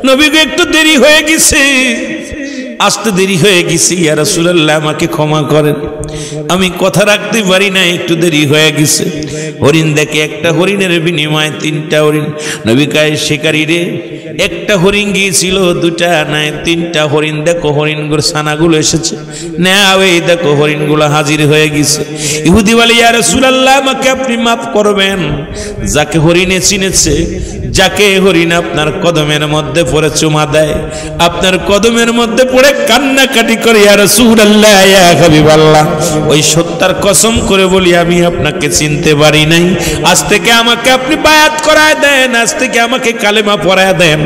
নবী গো একটু দেরি হয়ে গেছে, আসতে দেরি হয়ে গেছে, ইয়া রাসূলুল্লাহ আমাকে ক্ষমা করেন, আমি কথা রাখতে পারি না, একটু দেরি হয়ে গেছে। হরিণ দেখে একটা হরিণের বিনিময়ে 3টা হরিণ। নবী কয় শিকারী রে, একটা হরিণ গিয়েছিল, 2টা নাই, 3টা হরিণ। দেখো হরিণগুলোর ছানাগুলো এসেছে, নাও এই দেখো হরিণগুলো হাজির হয়ে গেছে। ইহুদি বলে ইয়া রাসূলুল্লাহ আমাকে আপনি মাফ করবেন, যাকে হরিণে চিনেছে, যাকে হরিণ আপনার কদমের মধ্যে পড়ে চুমা দেয়, আপনার কদমের মধ্যে পড়ে কান্নাকাটি করে ইয়া রাসূলুল্লাহ ইয়া হাবিবাল্লাহ, ওই সত্যার কসম করে বলি আমি আপনাকে চিনতে পারি নাই, আজ থেকে আমাকে আপনি বায়াত করায় দেন, আজ থেকে আমাকে কালেমা পড়ায় দেন।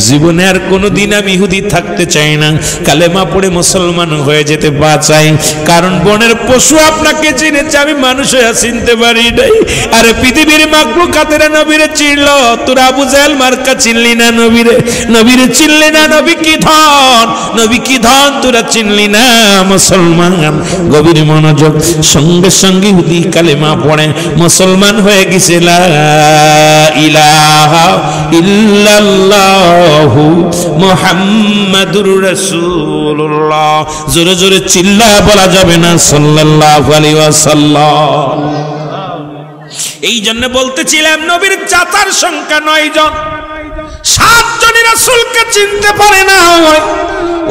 জীবনে আর কোনোদিন আমি ইহুদি থাকতে চাই না, কালেমা পড়ে মুসলমান হয়ে যেতে চাই, কারণ বনের পশু আপনাকে চিনেছে, আমি মানুষ হয়ে চিনতে পারি নাই। আরে পৃথিবীর মাখলুকাতেরা নবীরে চিনল, তোরা আবু জাহেল মার্কা চিনলি না নবীরে, নবীরে চিনলি না, নবী কি ধন, নবী কি ধন, তোরা চিনলি না মুসলমান। গভীর মনোযোগ, সঙ্গে সঙ্গে ইহুদি কালেমা পড়ে মুসলমান হয়ে গেছে। লা ইলাহা ইল্লাল্লাহু মুহাম্মাদুর রাসূলুল্লাহ। জোরে জোরে চিল্লা বলা যাবে না সাল্লাল্লাহু আলাইহি ওয়াসাল্লাম। এই জন্য বলতেছিলাম নবীর চাচার সংখ্যা 9 জন, 7 জনই রাসূলকে চিনতে পারে না।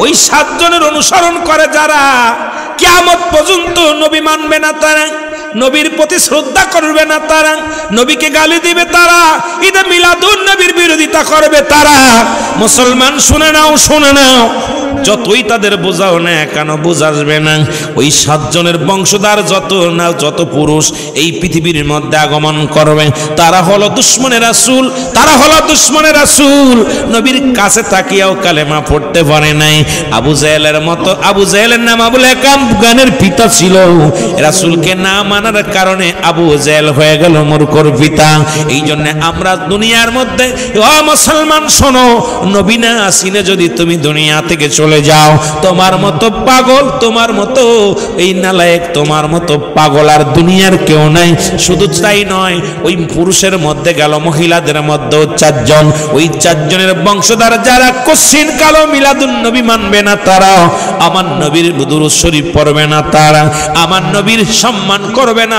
ওই 7 জনের অনুসরণ করে যারা, কিয়ামত পর্যন্ত নবী মানবে না তারা, নবীর প্রতি শ্রদ্ধা করবে না তারা, নবীকে গালি দিবে তারা, ঈদে মিলাদুন নবীর বিরোধিতা করবে তারা। মুসলমান শুনে নাও, শুনে নাও, যতই তাদের বোঝাও না কেন বোঝাসবে না, ওই 7 জনের বংশধর যত পুরুষ এই পৃথিবীর মধ্যে আগমন করবে, তারা হলো দুশমনের রাসূল, তারা হলো দুশমনের রাসূল। নবীর কাছে তাকিয়াও কালেমা পড়তে পারে নাই। আবু জাহেলের মতো, আবু জাহেলের নাম আবুল হাকাম, গানের পিতা ছিল, রাসূলকে না মানার কারণে আবু জাহেল হয়ে গেল মূর্খর পিতা। এই জন্য আমরা দুনিয়ার মধ্যে, ও মুসলমান শোনো, নবী না আসিনে যদি তুমি দুনিয়া থেকে চলে যাও, তোমার মতো পাগল, তোমার মতো এই নালায়েক, তোমার মতো পাগল আর দুনিয়ার কেউ নাই। শুধু তাই নয়, ওই পুরুষের মধ্যে গেল, মহিলাদের মধ্যে 4 জন, ওই 4 জনের বংশধর যারা কশিন কালো মিলাদুন নবী মানবে না, তারা আমার নবীর দুরূদ শরীফ পড়বে না, তারা আমার নবীর সম্মান করবে না,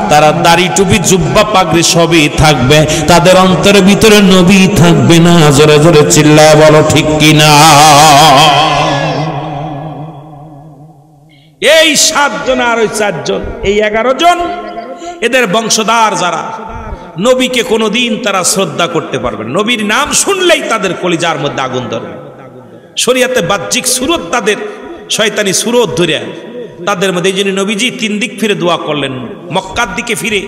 তারা দাড়ি টুপি জুব্বা পাগড়ি সবই থাকবে, তাদের অন্তরের ভিতরে নবী থাকবে না। জোরে জোরে চিল্লায় বলো ঠিক কিনা? এই 7 জন আর ওই 4 জন, এই 11 জন, এদের বংশধর যারা, নবীকে কোনোদিন তারা শ্রদ্ধা করতে পারবে না। নবীর নাম শুনলেই তাদের কলিজার মধ্যে আগুন ধরবে। শরীয়তে বাহ্যিক সুরত, তাদের শয়তানি সুরত ধরে তাদের মধ্যে। এই জন্য নবীজি 3 দিক ফিরে দোয়া করলেন, মক্কার দিকে ফিরে,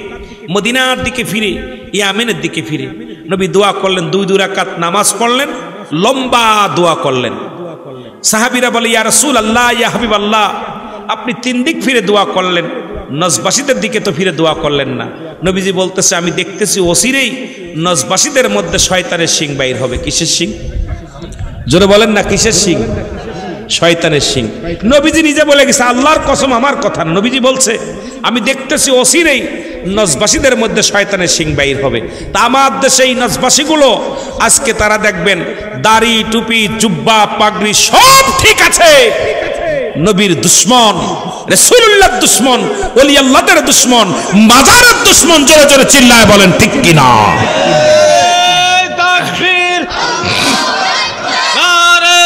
মদিনার দিকে ফিরে, ইয়ামেনের দিকে ফিরে নবী দোয়া করলেন। 2 রাকাত নামাজ পড়লেন, লম্বা দোয়া করলেন। সাহাবীরা বলে ইয়া রাসূলুল্লাহ ইয়া হাবিবাল্লাহ, আপনি 3 দিক ফিরে দোয়া করলেন, নজবাসীদের দিকে তো ফিরে দোয়া করলেন না। নবীজি বলতেছে আমি দেখতেছি অচিরেই নজবাসীদের মধ্যে শয়তানের শিং বাইর হবে। কিসের শিং? জোরে বলেন না, কিসের শিং? শয়তানের শিং। নবীজি নিজে বলে গেছে, আল্লাহর কসম আমার কথা, নবীজি বলছে আমি দেখতেছি অচিরেই নজবাসীদের মধ্যে শয়তানের শিং বাইর হবে। তা আমার দেশে এই নজবাসীগুলো আজকে তারা দেখবেন দাড়ি টুপি জুব্বা পাগড়ি সব ঠিক আছে, নবীর দুশ্মন, রাসূলুল্লাহর দুশ্মন, ওলি আল্লাহদের দুশ্মন, মাজারের দুশ্মন। জোরে জোরে চিল্লায় বলেন ঠিক কিনা? তাকবীর, নারে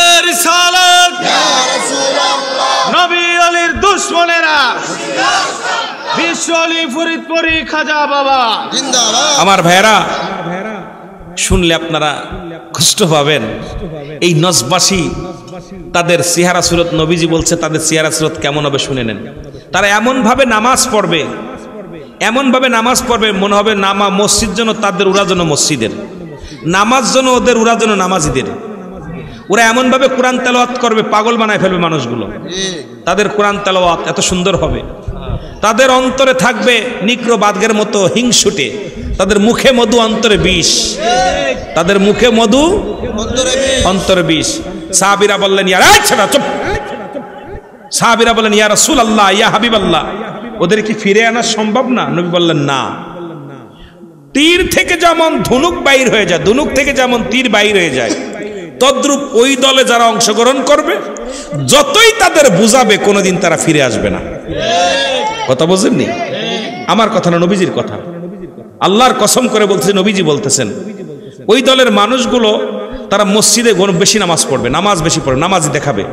বিশ্ব আলী ফরিদপুরি খাজা বাবা জিন্দাবাদ। আমার ভাইরা শুনলে আপনারা কষ্ট পাবেন। এই নজবাসী তাদের চেহারা সুরত, নবীজি বলছে তাদের চেহারা সুরত কেমন হবে শুনে নেন। তারা এমন ভাবে নামাজ পড়বে, এমন ভাবে নামাজ পড়বে মনে হবে মসজিদ যেন তাদের, ওরা যেন মসজিদের, নামাজ যেন ওদের, ওরা যেন নামাজিদের। ওরা এমন ভাবে কোরআন তেলাওয়াত করবে, পাগল বানায় ফেলবে মানুষগুলো। তাদের কোরআন তেলাওয়াত এত সুন্দর হবে, তাদের অন্তরে থাকবে নিক্র বাদগের মতো হিংসুটে, তাদের মুখে মধু অন্তরে বিষ, তাদের মুখে মধু অন্তরে বিষ। সাহাবীরা বললেন সাহাবীরা বললেন ইয়া রাসূলুল্লাহ, ইয়া হাবিবাল্লাহ, ওদের কি ফিরে আনা সম্ভব না? নবী বললেন না। তীর থেকে যেমন ধনুক বাইর হয়ে যায়, ধনুক থেকে যেমন তীর বাইর হয়ে যায়, তদ্রূপ ওই দলে যারা অংশগ্রহণ করবে যতই তাদের বুঝাবে কোনোদিন তারা ফিরে আসবে না। কথা বুঝেননি? আমার কথা না, নবীজির কথা। আল্লাহর কসম করে বলতেছে, নবীজি বলতেছেন ওই দলের মানুষগুলো তারা মসজিদে বেশি নামাজ পড়বে, নামাজ বেশি পড়বে, নামাজি দেখাবে।